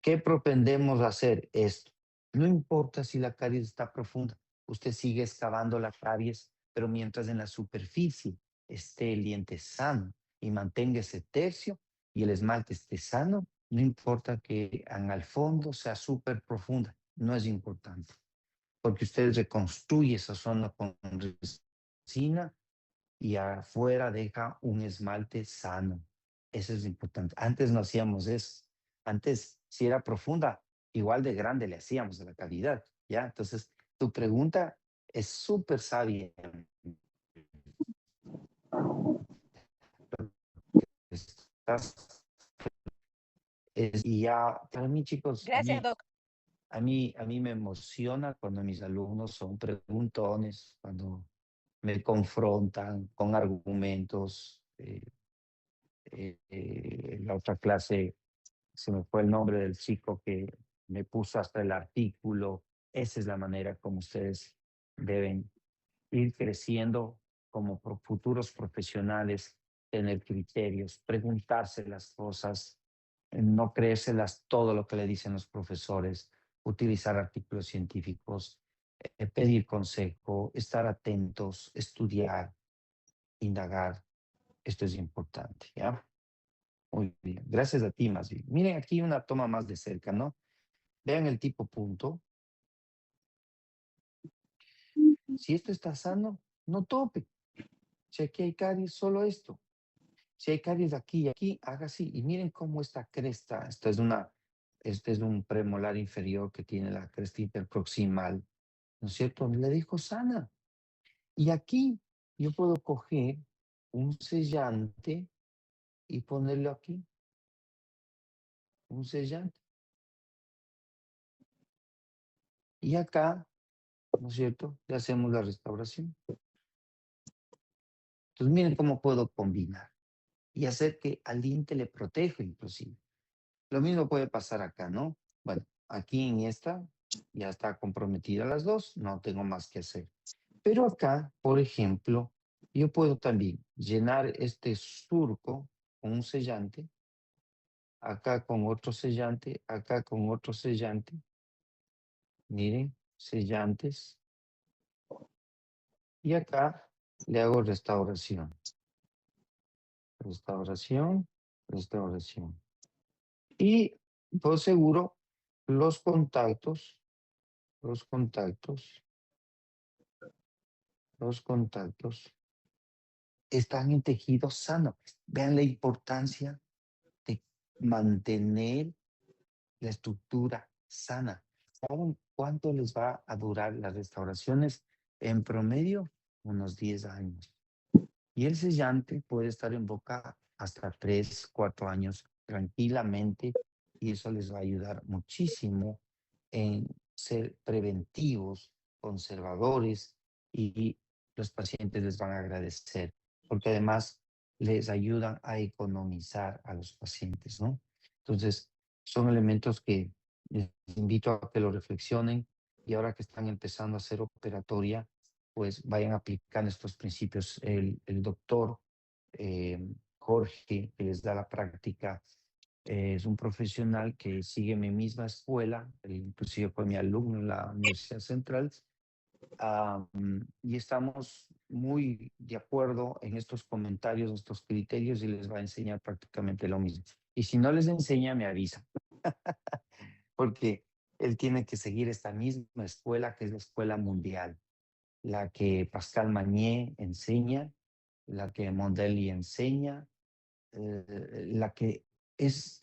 ¿Qué propendemos a hacer esto? No importa si la caries está profunda, usted sigue excavando la caries, pero mientras en la superficie esté el diente sano y mantenga ese tercio y el esmalte esté sano, no importa que al fondo sea súper profunda, no es importante, porque usted reconstruye esa zona con resina y afuera deja un esmalte sano. Eso es importante. Antes no hacíamos eso. Antes, si era profunda, igual de grande le hacíamos a la cavidad, ¿ya? Entonces, tu pregunta es súper sabia. Estás- y ya, para mí, chicos, Gracias, Doc. a mí me emociona cuando mis alumnos son preguntones, cuando me confrontan con argumentos. La otra clase se me fue el nombre del chico que me puso hasta el artículo. Esa es la manera como ustedes deben ir creciendo como futuros profesionales, tener criterios, preguntarse las cosas, no creérselas todo lo que le dicen los profesores, utilizar artículos científicos, pedir consejo, estar atentos, estudiar, indagar. Esto es importante, ¿ya? Muy bien, gracias a ti más bien. Miren aquí una toma más de cerca, ¿no? Vean el tipo punto. Si esto está sano, no tope. Si aquí hay caries, solo esto. Si hay caries aquí y aquí, haga así. Y miren cómo esta cresta, este es un premolar inferior que tiene la cresta interproximal, ¿no es cierto? Le dijo sana. Y aquí yo puedo coger un sellante y ponerlo aquí. Un sellante. Y acá, ¿no es cierto? Le hacemos la restauración. Entonces miren cómo puedo combinar y hacer que al diente le proteja inclusive. Lo mismo puede pasar acá, ¿no? Bueno, aquí en esta ya está comprometida las dos, no tengo más que hacer. Pero acá, por ejemplo, yo puedo también llenar este surco con un sellante, acá con otro sellante, acá con otro sellante. Miren, sellantes. Y acá le hago restauración. Restauración, restauración. Y por seguro, los contactos, los contactos, los contactos están en tejido sano. Vean la importancia de mantener la estructura sana. ¿Saben cuánto les va a durar las restauraciones? En promedio, unos 10 años. Y el sellante puede estar en boca hasta 3, 4 años tranquilamente y eso les va a ayudar muchísimo en ser preventivos, conservadores y los pacientes les van a agradecer porque además les ayudan a economizar a los pacientes, ¿no? Entonces, son elementos que les invito a que lo reflexionen y ahora que están empezando a hacer operatoria, pues vayan aplicando estos principios. El doctor Jorge, que les da la práctica, es un profesional que sigue mi misma escuela, él inclusive fue mi alumno en la Universidad Central, y estamos muy de acuerdo en estos comentarios, estos criterios, y les va a enseñar prácticamente lo mismo. Y si no les enseña, me avisa, porque él tiene que seguir esta misma escuela, que es la escuela mundial, la que Pascal Magnier enseña, la que Mondelli enseña, la que es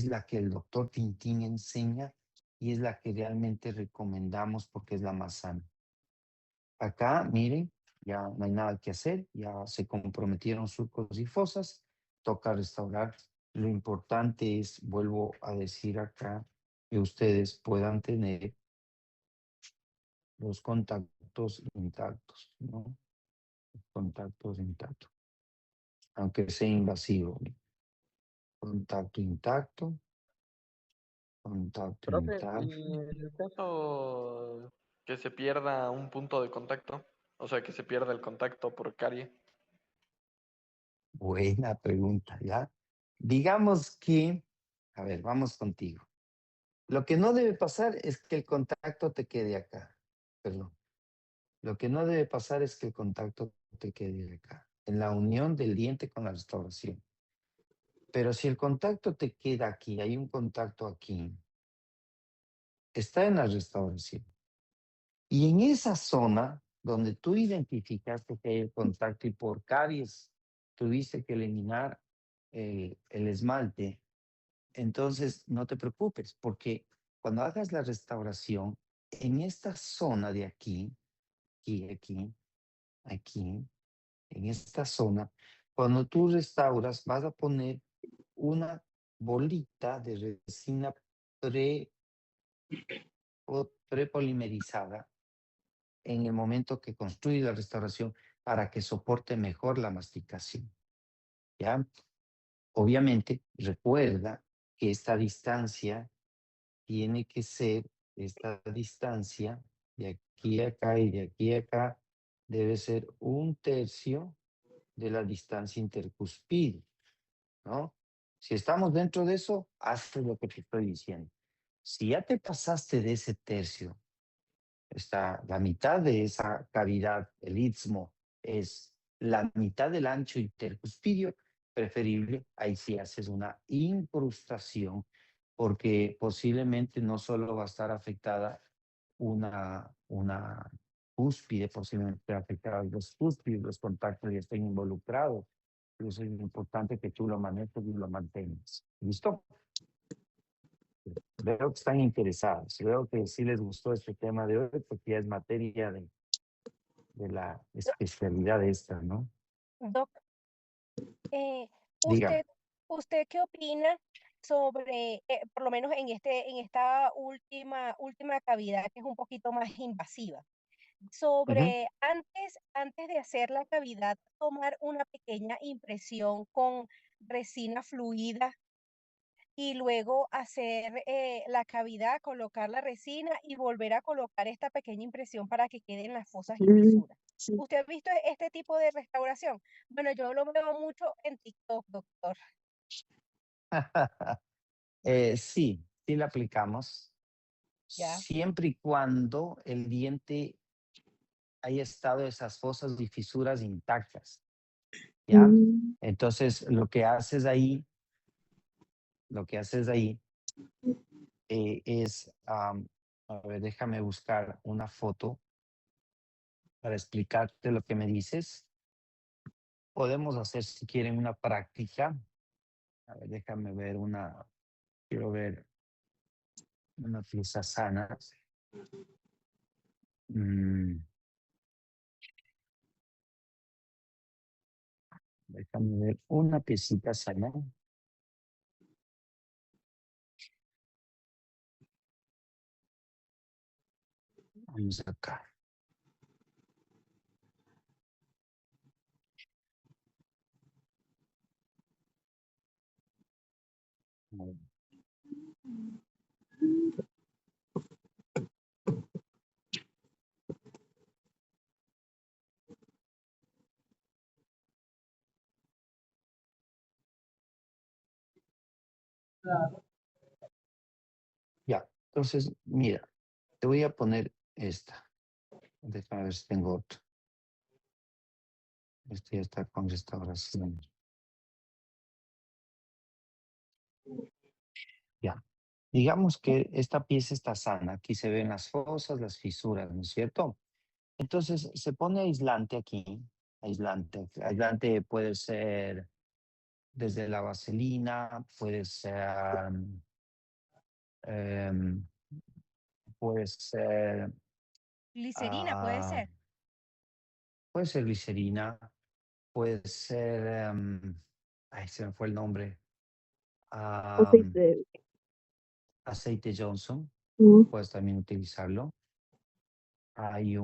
la que el doctor Tintín enseña y es la que realmente recomendamos porque es la más sana. Acá, miren, ya no hay nada que hacer, ya se comprometieron surcos y fosas, toca restaurar. Lo importante es, vuelvo a decir acá, que ustedes puedan tener los contactos intactos, ¿no? Contactos intactos, aunque sea invasivo. Contacto intacto, contacto Profe, intacto. y en el caso que se pierda un punto de contacto, o sea, que se pierda el contacto por carie. Buena pregunta, ¿ya? Digamos que, a ver, vamos contigo. Lo que no debe pasar es que el contacto te quede acá. Perdón. Lo que no debe pasar es que el contacto te quede acá, en la unión del diente con la restauración. Pero si el contacto te queda aquí, hay un contacto aquí, está en la restauración. Y en esa zona donde tú identificaste que hay el contacto y por caries tuviste que eliminar el esmalte, entonces no te preocupes porque cuando hagas la restauración, en esta zona de aquí, aquí, en esta zona, cuando tú restauras vas a poner una bolita de resina prepolimerizada en el momento que construye la restauración para que soporte mejor la masticación. ¿Ya? Obviamente, recuerda que esta distancia tiene que ser, esta distancia de aquí a acá y de aquí a acá, debe ser 1/3 de la distancia intercuspide, ¿no? Si estamos dentro de eso, haz lo que te estoy diciendo. Si ya te pasaste de ese tercio, está la mitad de esa cavidad, el istmo, es la mitad del ancho intercuspidio, preferible, ahí sí haces una incrustación, porque posiblemente no solo va a estar afectada una cúspide, posiblemente afectada los cúspides, los contactos ya estén involucrados. Por eso es importante que tú lo manejes y lo mantengas. ¿Listo? Veo que están interesados. Veo que sí les gustó este tema de hoy porque ya es materia de la especialidad esta, ¿no? Doc, eh, Dígame. ¿usted, usted qué opina sobre, por lo menos en esta última cavidad que es un poquito más invasiva? Ujú. Sobre antes de hacer la cavidad, tomar una pequeña impresión con resina fluida y luego hacer la cavidad, colocar la resina y volver a colocar esta pequeña impresión para que queden las fosas y fisuras. Sí. ¿Usted ha visto este tipo de restauración? Bueno, yo lo veo mucho en TikTok, doctor. Sí, sí la aplicamos. Ya. siempre y cuando el diente haya estado esas fosas y fisuras intactas, ¿ya? Mm. Entonces, lo que haces ahí es, a ver, déjame buscar una foto para explicarte lo que me dices. Podemos hacer, si quieren, una práctica. A ver, déjame ver quiero ver una pieza sana. Mm, déjame ver una piecita sana. Vamos acá. A ver. Ya, entonces, mira, te voy a poner esta. Déjame ver si tengo otro. Este ya está con restauración. Ya. Digamos que esta pieza está sana. Aquí se ven las fosas, las fisuras, ¿no es cierto? Entonces se pone aislante aquí. Aislante. Aislante puede ser desde la vaselina, em, puede ser, Glicerina puede ah, ser. puede ser glicerina, puede ser, ay, se me fue el nombre. am, Aceite. Aceite Johnson, Mm. puedes también utilizarlo. Hay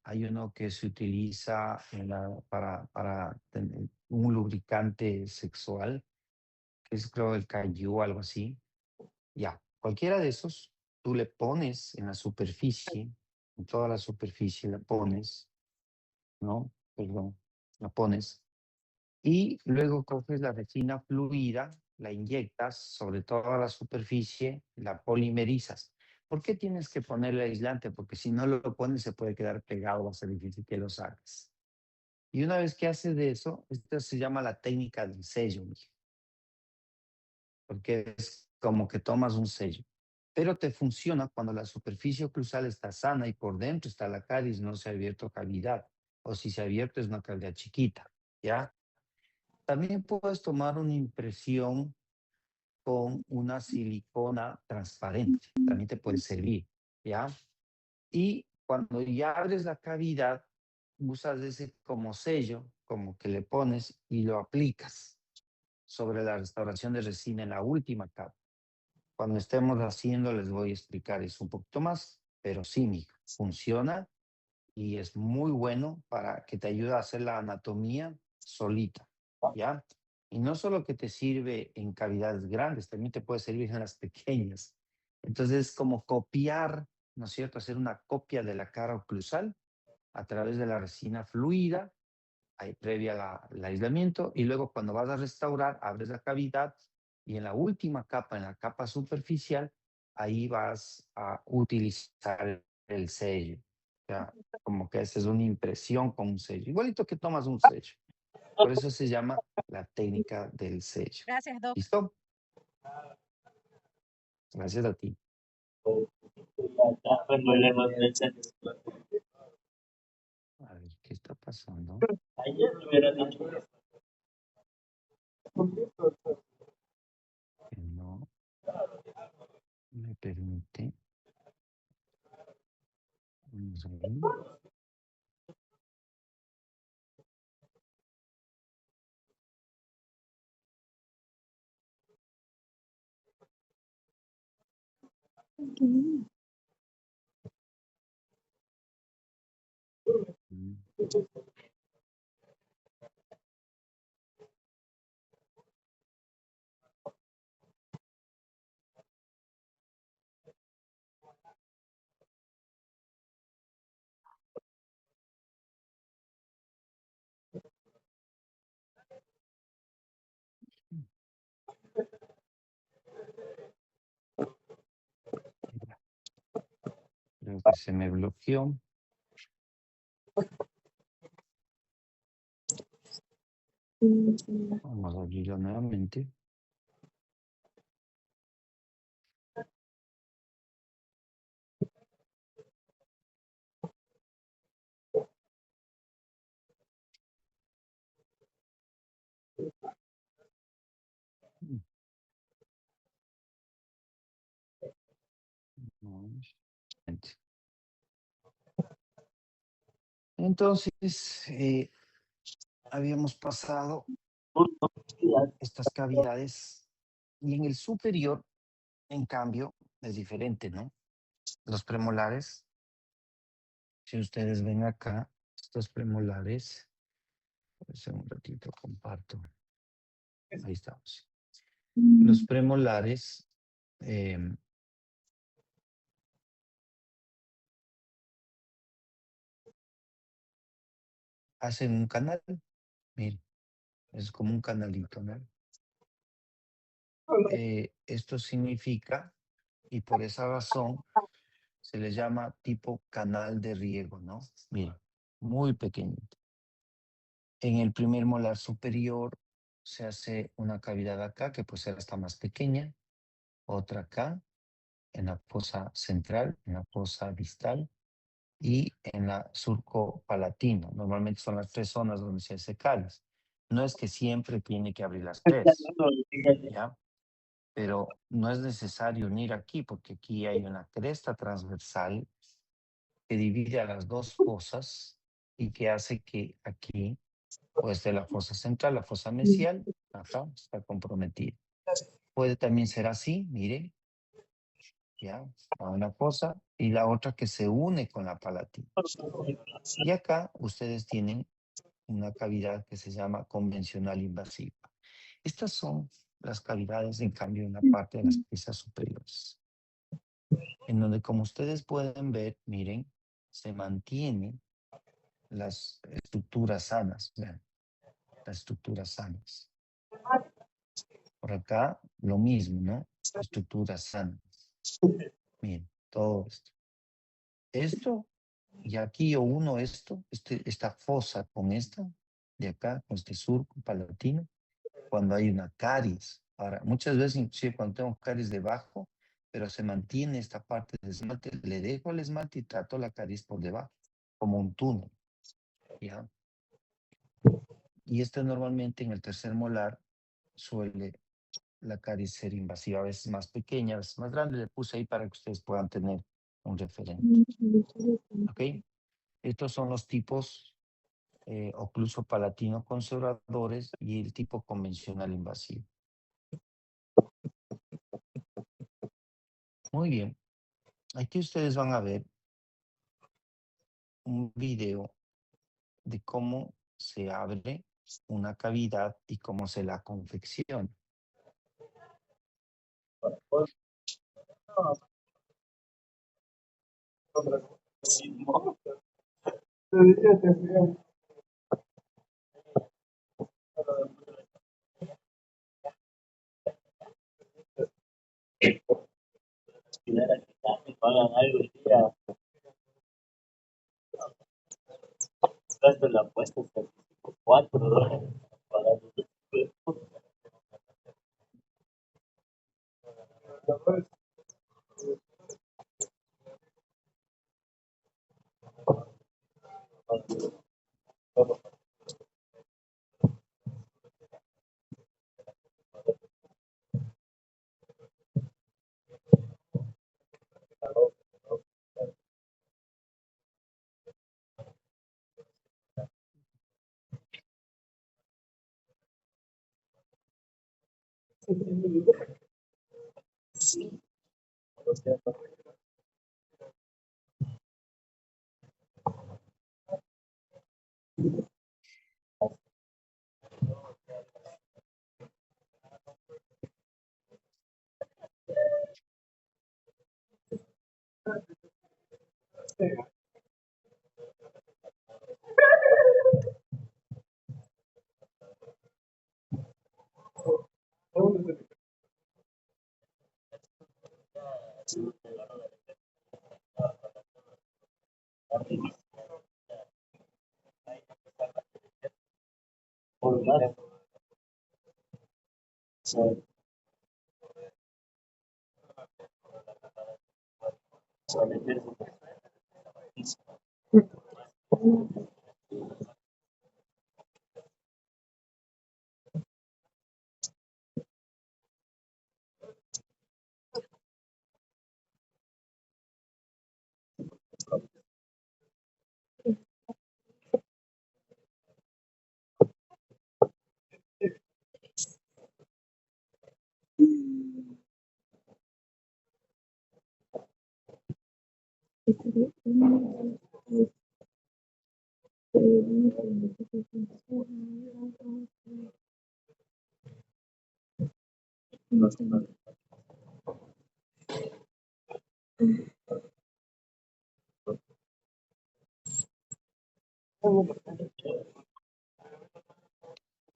hay uno que se utiliza para tener un lubricante sexual, que es creo el Caillou o algo así. Ya, cualquiera de esos, tú le pones en la superficie, en toda la superficie la pones, ¿no? Perdón, la pones. Y luego coges la resina fluida, la inyectas sobre toda la superficie, la polimerizas. ¿Por qué tienes que ponerle aislante? Porque si no lo pones se puede quedar pegado, va a ser difícil que lo saques. Y una vez que haces de eso, esta se llama la técnica del sello, mijo, porque es como que tomas un sello. Pero te funciona cuando la superficie oclusal está sana y por dentro está la caries, no se ha abierto cavidad. O si se ha abierto es una cavidad chiquita, ¿ya? También puedes tomar una impresión con una silicona transparente. También te puede servir, ¿ya? Y cuando ya abres la cavidad, usas ese como sello, como que le pones y lo aplicas sobre la restauración de resina en la última capa. Cuando estemos haciendo, les voy a explicar eso un poquito más, pero sí, mijo, funciona y es muy bueno para que te ayude a hacer la anatomía solita, ¿ya? Y no solo que te sirve en cavidades grandes, también te puede servir en las pequeñas. Entonces, es como copiar, ¿no es cierto? Hacer una copia de la cara oclusal a través de la resina fluida, ahí previa el aislamiento, y luego cuando vas a restaurar, abres la cavidad y en la última capa, en la capa superficial, ahí vas a utilizar el sello. O sea, como que haces una impresión con un sello, igualito que tomas un sello. Por eso se llama la técnica del sello. Gracias, Doc. ¿Listo? Gracias a ti. A ver, ¿qué está pasando? Que no me permite. Vamos a ver. Mm. Mm. que se me bloqueó. Vamos a abrirlo nuevamente. Entonces, habíamos pasado estas cavidades y en el superior, en cambio, es diferente, ¿no? Los premolares, si ustedes ven acá, estos premolares, un ratito comparto. Ahí estamos. Los premolares hacen un canal. Miren, es como un canalito, ¿no? Esto significa, y por esa razón, se le llama tipo canal de riego, ¿no? Miren, muy pequeñito. En el primer molar superior se hace una cavidad acá, que puede ser hasta más pequeña, otra acá, en la fosa central, en la fosa distal, y en la surco palatino. Normalmente son las tres zonas donde se hace caries. No es que siempre tiene que abrir las tres, ¿ya? Pero no es necesario unir aquí, porque aquí hay una cresta transversal que divide a las dos fosas y que hace que aquí, pues de la fosa central, la fosa mesial, acá está comprometida. Puede también ser así, mire, ya, a una fosa y la otra que se une con la palatina. Y acá ustedes tienen una cavidad que se llama convencional invasiva. Estas son las cavidades, en cambio, en la parte de las piezas superiores, en donde, como ustedes pueden ver, miren, se mantienen las estructuras sanas, vean, las estructuras sanas. Por acá, lo mismo, ¿no? Estructuras sanas. Miren, todo esto. Esto, y aquí yo uno esto, esta fosa con esta, de acá, con este surco palatino, cuando hay una caries. Ahora, muchas veces, inclusive cuando tengo caries debajo, pero se mantiene esta parte del esmalte, le dejo el esmalte y trato la caries por debajo, como un túnel, ¿ya? Y esto normalmente en el tercer molar suele la caries ser invasiva, a veces más pequeña, a veces más grande. Le puse ahí para que ustedes puedan tener un referente. ¿Ok? Estos son los tipos ocluso palatino conservadores y el tipo convencional invasivo. Muy bien. Aquí ustedes van a ver un video de cómo se abre una cavidad y cómo se la confecciona. La apuesta está $4 para Por más.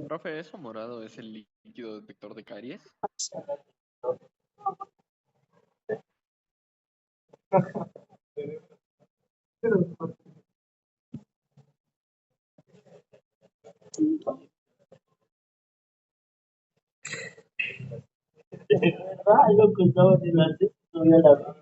Profe, ¿eso morado es el líquido detector de caries? Ah, loco, estaba en la no había la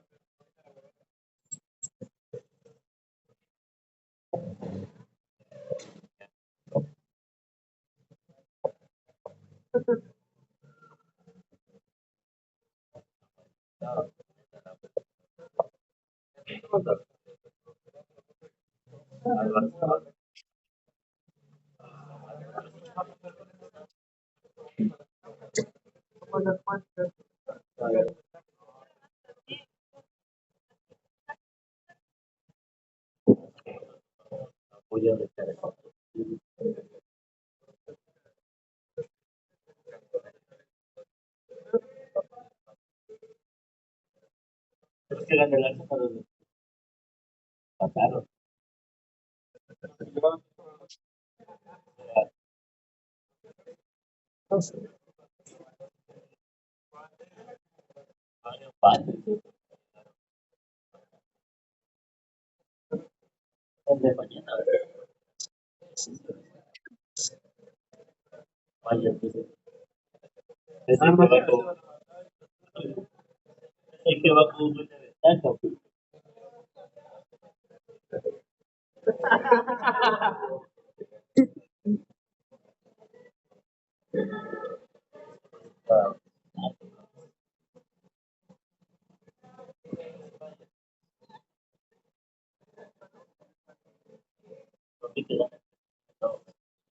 voy a descargar. Es que la de la para los pataros. De mañana. Vaya, entonces. Es el que va con buena ventaja, pues.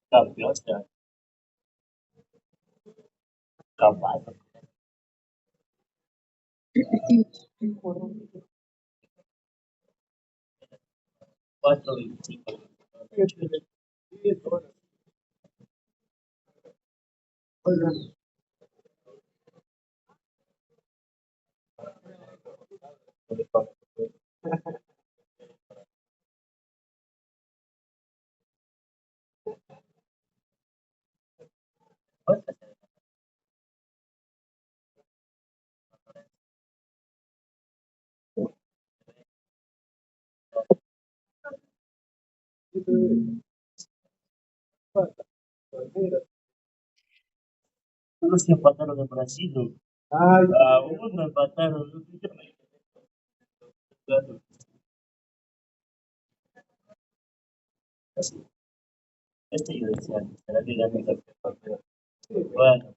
Campeón, ya. Capaz. 4:25. Solo se empataron en Brasil. Uno empataron. Este yo decía, ¿será que gane el campeón? Bueno,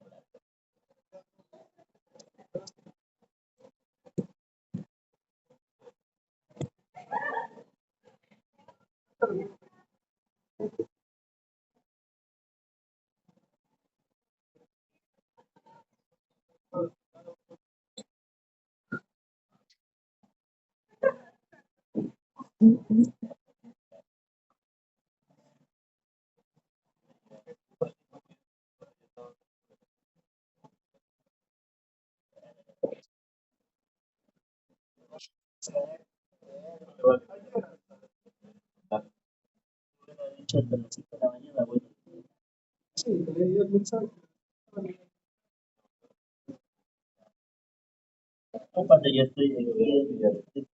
dicho hasta las 5 de la mañana, bueno. Cuando ya estoy aquí, ya estoy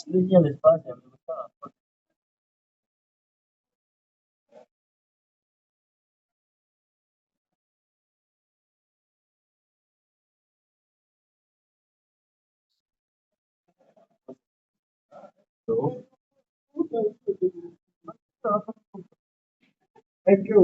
Línea despacio, me gustaba. Es que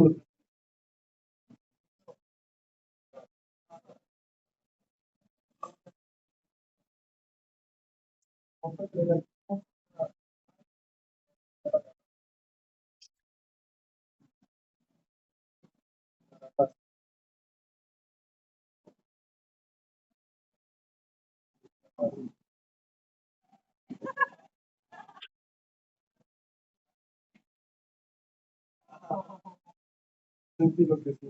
sentí lo que sí.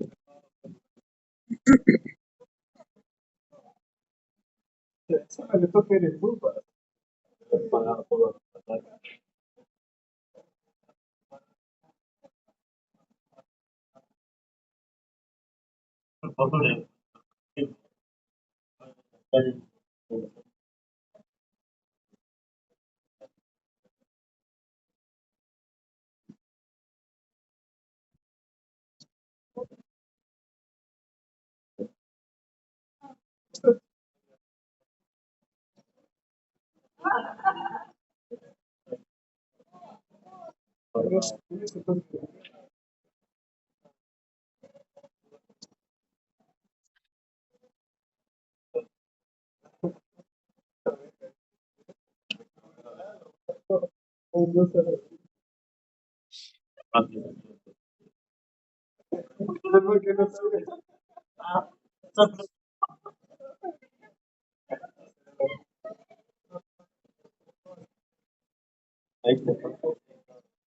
Eso me le toca ir en fútbol. Pagar todo. Pobre.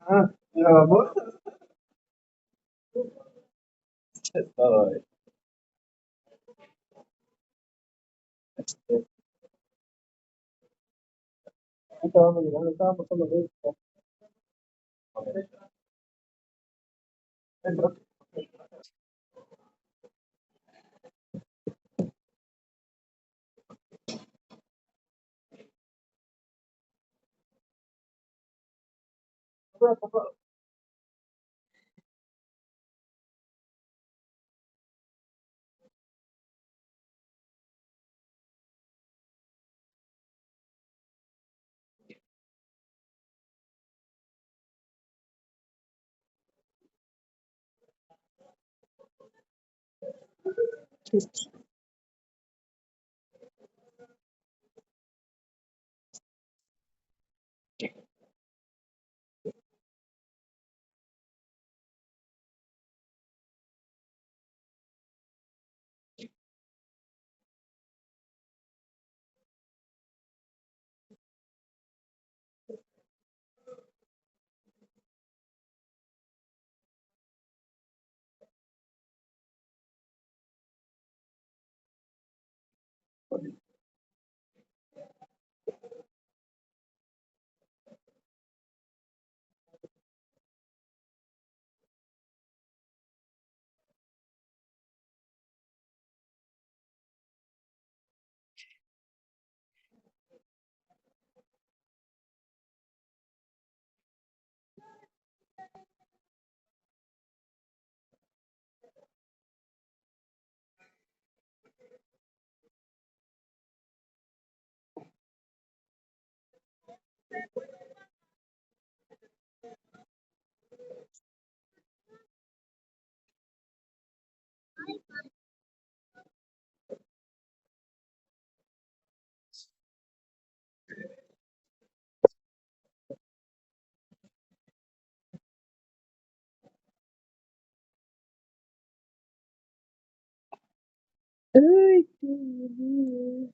Ah, ya vamos. Estaba ahí. Estábamos llegando, estábamos solo dos. Ay, qué aburrido.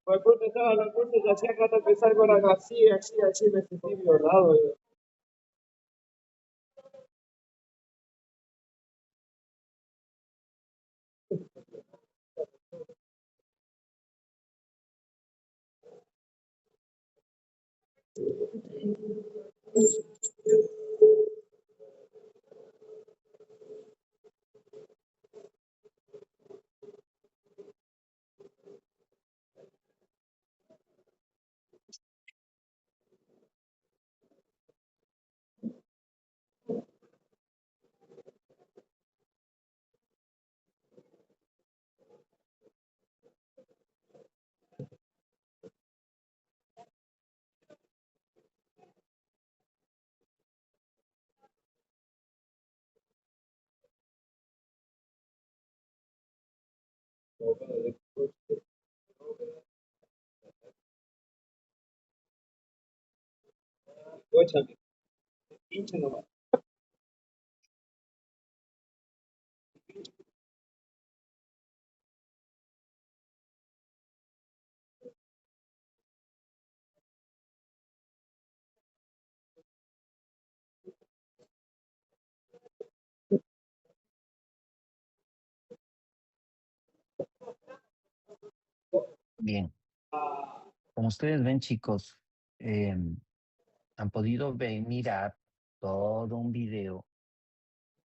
Pues puta, estaba la puta y hacía acá empezar con la así, así, me sentí violado. Yo. Escúchame, pinche nomás. Bien, como ustedes ven, chicos, han podido mirar todo un video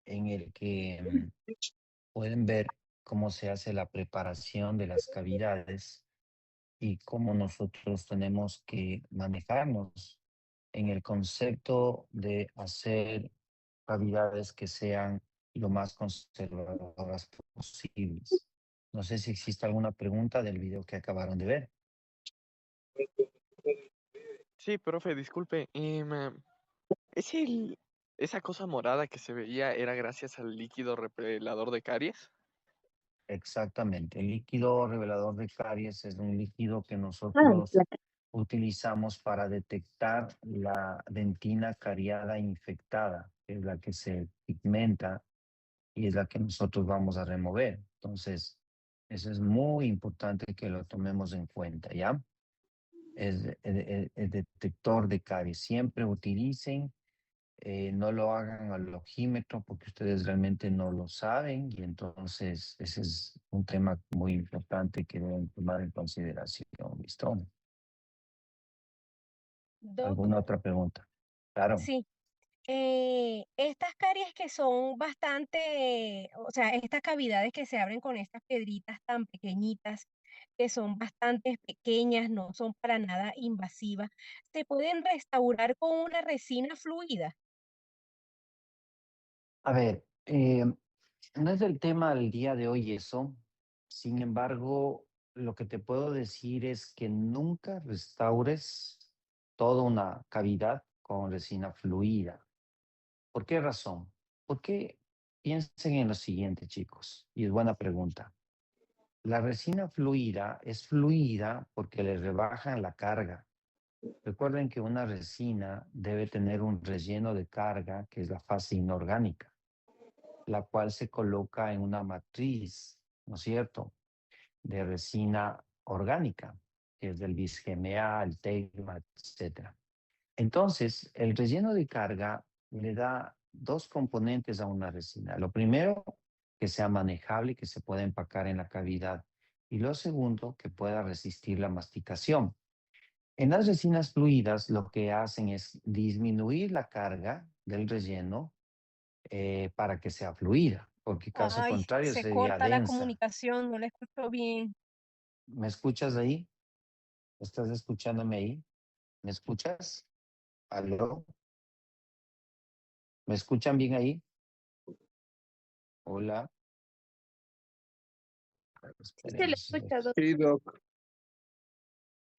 en el que pueden ver cómo se hace la preparación de las cavidades y cómo nosotros tenemos que manejarnos en el concepto de hacer cavidades que sean lo más conservadoras posibles. No sé si existe alguna pregunta del video que acabaron de ver. Sí, profe, disculpe. ¿Es esa cosa morada que se veía era gracias al líquido repelador de caries? Exactamente. El líquido revelador de caries es un líquido que nosotros utilizamos para detectar la dentina cariada infectada, que es la que se pigmenta y es la que nosotros vamos a remover. Entonces, eso es muy importante que lo tomemos en cuenta, ¿ya? El detector de caries. Siempre utilicen, no lo hagan al ojímetro porque ustedes realmente no lo saben y entonces ese es un tema muy importante que deben tomar en consideración, ¿listo? Doc, ¿Alguna otra pregunta? Claro. sí. Estas caries que son bastante, o sea, estas cavidades que se abren con estas piedritas tan pequeñitas, que son bastante pequeñas, no son para nada invasivas, ¿se pueden restaurar con una resina fluida? A ver, no es el tema del día de hoy eso. Sin embargo, lo que te puedo decir es que nunca restaures toda una cavidad con resina fluida. ¿Por qué razón? Porque piensen en lo siguiente, chicos, y es buena pregunta. La resina fluida es fluida porque le rebajan la carga. Recuerden que una resina debe tener un relleno de carga, que es la fase inorgánica, la cual se coloca en una matriz, ¿no es cierto?, de resina orgánica, que es del bisgma, el tegma, etc. Entonces, el relleno de carga le da dos componentes a una resina. Lo primero, que sea manejable y que se pueda empacar en la cavidad. Y lo segundo, que pueda resistir la masticación. En las resinas fluidas, lo que hacen es disminuir la carga del relleno para que sea fluida, porque caso Ay, contrario se sería corta la densa. comunicación, no la escucho bien. ¿Me escuchas ahí? ¿Estás escuchándome ahí? ¿Me escuchas? ¿Aló? ¿Me escuchan bien ahí? Hola. Sí se le Esperemos. escucha, Doc. Sí, Doc.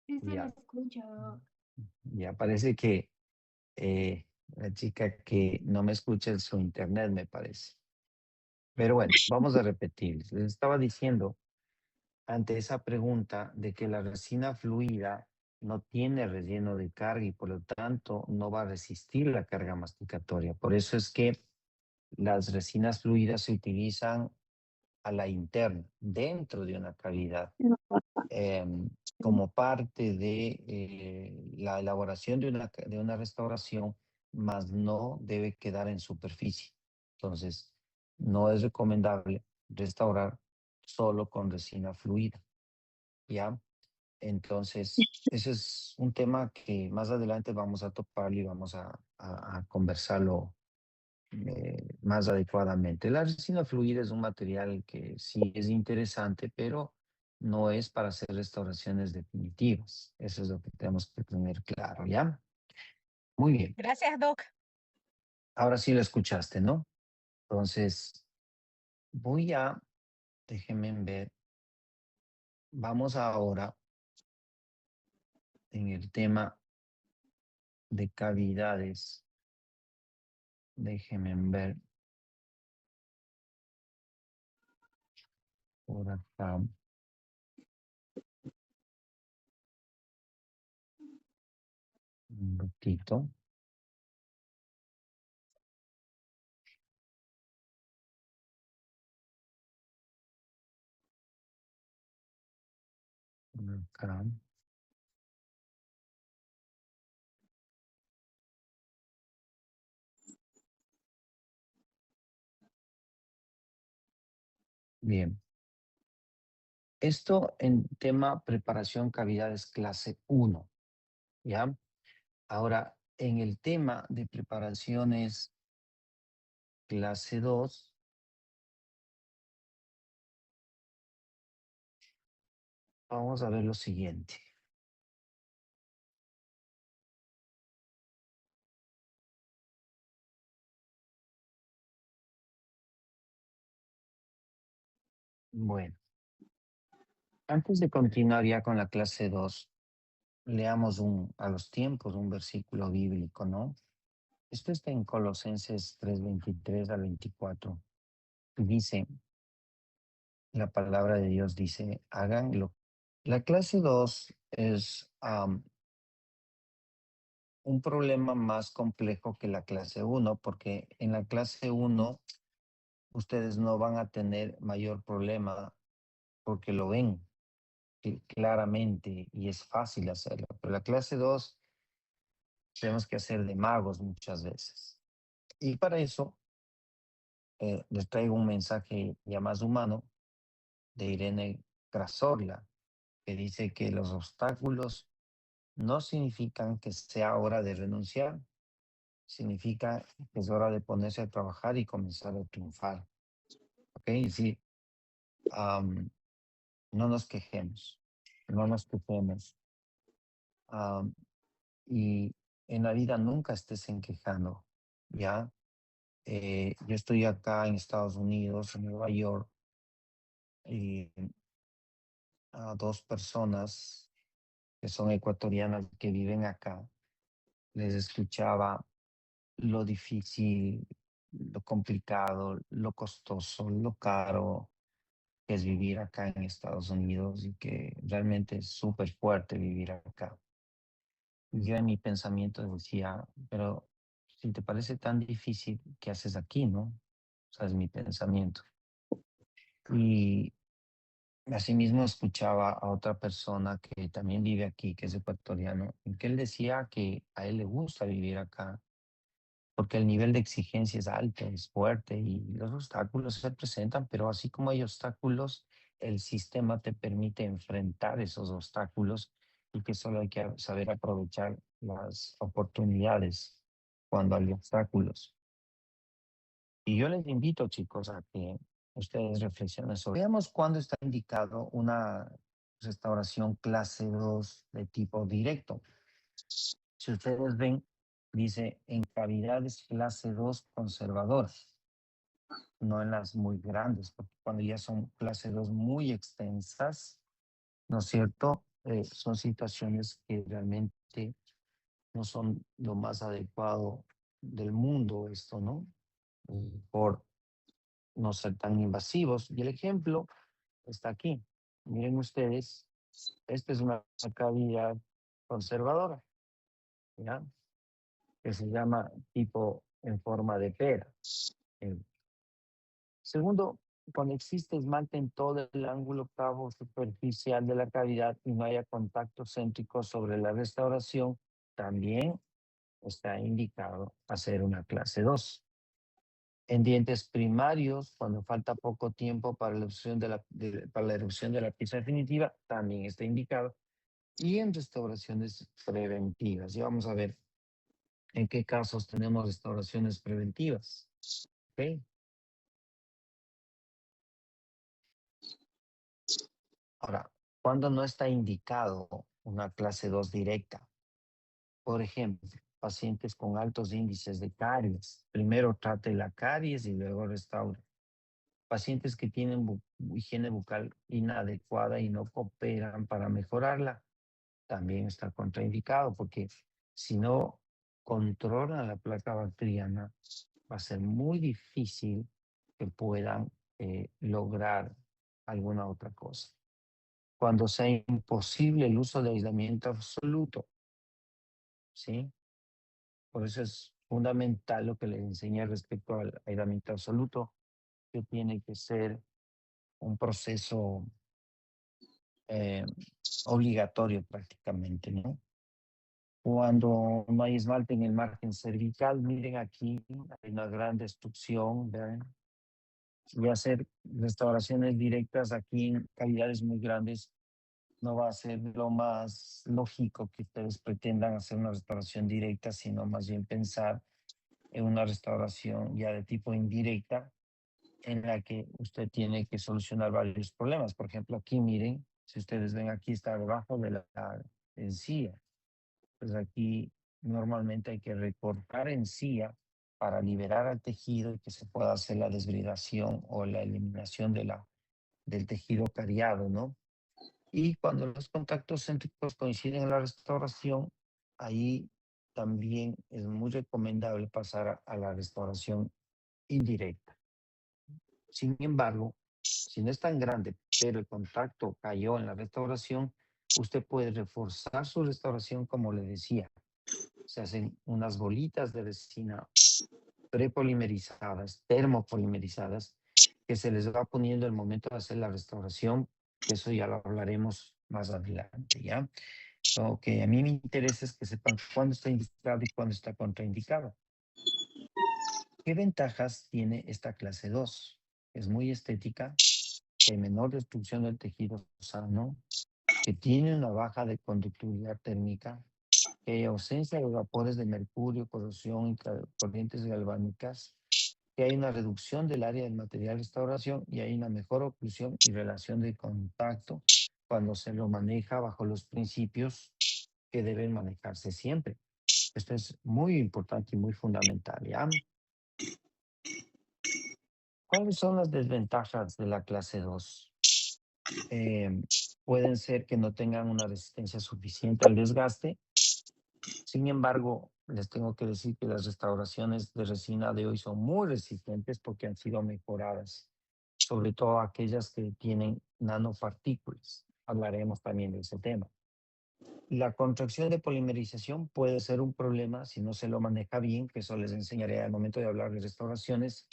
Sí se le Ya, escucha. ya parece que la chica que no me escucha es su internet, me parece. Pero bueno, vamos a repetir. Les estaba diciendo ante esa pregunta de que la resina fluida no tiene relleno de carga y por lo tanto no va a resistir la carga masticatoria. Por eso es que las resinas fluidas se utilizan a la interna, dentro de una cavidad, como parte de la elaboración de una restauración, mas no debe quedar en superficie. Entonces, no es recomendable restaurar solo con resina fluida, ¿ya? Entonces, ese es un tema que más adelante vamos a topar y vamos a conversarlo más adecuadamente. La resina fluida es un material que sí es interesante, pero no es para hacer restauraciones definitivas. Eso es lo que tenemos que tener claro, ¿ya? Muy bien. Gracias, Doc. Ahora sí lo escuchaste, ¿no? Entonces, voy a, déjenme ver, vamos ahora en el tema de cavidades. Déjenme ver por acá. Un ratito. Acá. Bien. Esto en tema preparación cavidades clase 1, ¿ya? Ahora, en el tema de preparaciones clase 2, vamos a ver lo siguiente. Bueno, antes de continuar ya con la clase 2, leamos a los tiempos un versículo bíblico, ¿no? Esto está en Colosenses 3:23 al 24. Y dice, la palabra de Dios dice, háganlo. La clase 2 es un problema más complejo que la clase 1, porque en la clase 1 ustedes no van a tener mayor problema porque lo ven claramente y es fácil hacerlo. Pero la clase 2 tenemos que hacer de magos muchas veces. Y para eso les traigo un mensaje ya más humano de Irene Crasorla, que dice que los obstáculos no significan que sea hora de renunciar, significa que es hora de ponerse a trabajar y comenzar a triunfar. ¿Ok? Sí, no nos quejemos, no nos quejemos. Y en la vida nunca estés en quejando, ¿ya? Yo estoy acá en Estados Unidos, en Nueva York, y a dos personas que son ecuatorianas que viven acá, les escuchaba lo difícil, lo complicado, lo costoso, lo caro que es vivir acá en Estados Unidos y que realmente es súper fuerte vivir acá. Y yo en mi pensamiento decía, pero si te parece tan difícil, ¿qué haces aquí, no? O sea, es mi pensamiento. Y asimismo escuchaba a otra persona que también vive aquí, que es ecuatoriano, y que él decía que a él le gusta vivir acá, porque el nivel de exigencia es alto, es fuerte y los obstáculos se presentan, pero así como hay obstáculos, el sistema te permite enfrentar esos obstáculos y que solo hay que saber aprovechar las oportunidades cuando hay obstáculos. Y yo les invito, chicos, a que ustedes reflexionen sobre. Veamos cuándo está indicado una restauración clase 2 de tipo directo. Si ustedes ven, dice en cavidades clase 2 conservadoras, no en las muy grandes, porque cuando ya son clase 2 muy extensas, ¿no es cierto? Son situaciones que realmente no son lo más adecuado del mundo, esto, ¿no? Por no ser tan invasivos. Y el ejemplo está aquí. Miren ustedes, esta es una cavidad conservadora, ¿ya? Que se llama tipo en forma de pera. Segundo, cuando existe esmalte en todo el ángulo cabo superficial de la cavidad y no haya contacto céntrico sobre la restauración, también está indicado hacer una clase 2. En dientes primarios, cuando falta poco tiempo para la erupción de la pieza definitiva, también está indicado. Y en restauraciones preventivas. Y vamos a ver en qué casos tenemos restauraciones preventivas. ¿Okay? Ahora, ¿cuándo no está indicado una clase 2 directa? Por ejemplo, pacientes con altos índices de caries. Primero trate la caries y luego restaure. Pacientes que tienen higiene bucal inadecuada y no cooperan para mejorarla, también está contraindicado porque si no controlan la placa bacteriana, va a ser muy difícil que puedan lograr alguna otra cosa. Cuando sea imposible el uso de aislamiento absoluto, ¿sí? Por eso es fundamental lo que les enseñé respecto al aislamiento absoluto, que tiene que ser un proceso obligatorio prácticamente, ¿no? Cuando no hay esmalte en el margen cervical, miren aquí, hay una gran destrucción, ¿ven? Y hacer restauraciones directas aquí en cavidades muy grandes no va a ser lo más lógico que ustedes pretendan hacer una restauración directa, sino más bien pensar en una restauración ya de tipo indirecta, en la que usted tiene que solucionar varios problemas. Por ejemplo, aquí miren, si ustedes ven, aquí está debajo de la encía. Pues aquí normalmente hay que recortar encía para liberar al tejido y que se pueda hacer la desbridación o la eliminación del tejido cariado, ¿no? Y cuando los contactos céntricos coinciden en la restauración, ahí también es muy recomendable pasar a la restauración indirecta. Sin embargo, si no es tan grande, pero el contacto cayó en la restauración, usted puede reforzar su restauración como le decía. Se hacen unas bolitas de resina prepolimerizadas, termopolimerizadas, que se les va poniendo al momento de hacer la restauración, que eso ya lo hablaremos más adelante, ¿ya? Lo que a mí me interesa es que sepan cuándo está indicado y cuándo está contraindicado. ¿Qué ventajas tiene esta clase 2? Es muy estética, que hay menor destrucción del tejido sano, que tiene una baja de conductividad térmica, que hay ausencia de vapores de mercurio, corrosión y corrientes galvánicas, que hay una reducción del área del material de restauración y hay una mejor oclusión y relación de contacto cuando se lo maneja bajo los principios que deben manejarse siempre. Esto es muy importante y muy fundamental, ¿ya? ¿Cuáles son las desventajas de la clase 2? Pueden ser que no tengan una resistencia suficiente al desgaste. Sin embargo, les tengo que decir que las restauraciones de resina de hoy son muy resistentes porque han sido mejoradas, sobre todo aquellas que tienen nanopartículas. Hablaremos también de ese tema. La contracción de polimerización puede ser un problema si no se lo maneja bien, que eso les enseñaré al momento de hablar de restauraciones.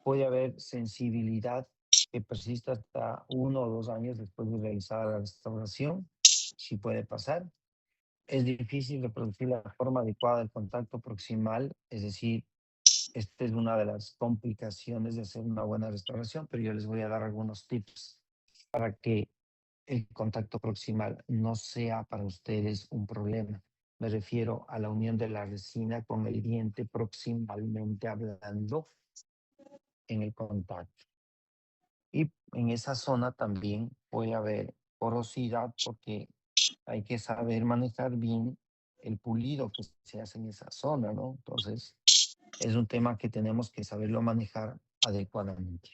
Puede haber sensibilidad que persista hasta 1 o 2 años después de realizar la restauración. Sí puede pasar. Es difícil reproducir la forma adecuada del contacto proximal, es decir, esta es una de las complicaciones de hacer una buena restauración, pero yo les voy a dar algunos tips para que el contacto proximal no sea para ustedes un problema. Me refiero a la unión de la resina con el diente proximalmente hablando en el contacto. Y en esa zona también puede haber porosidad porque hay que saber manejar bien el pulido que se hace en esa zona, ¿no? Entonces, es un tema que tenemos que saberlo manejar adecuadamente.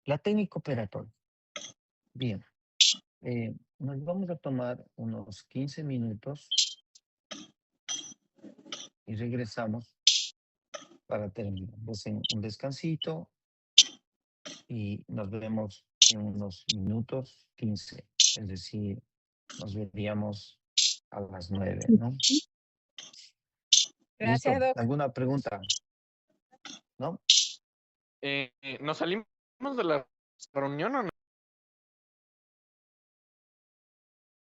La técnica operatoria. Bien, nos vamos a tomar unos 15 minutos y regresamos para terminar. Hacen un descansito y nos vemos en unos minutos, 15. Es decir, nos veríamos a las 9, ¿no? Gracias, ¿Listo? Doc. ¿Alguna pregunta? ¿No? ¿Nos salimos de la reunión o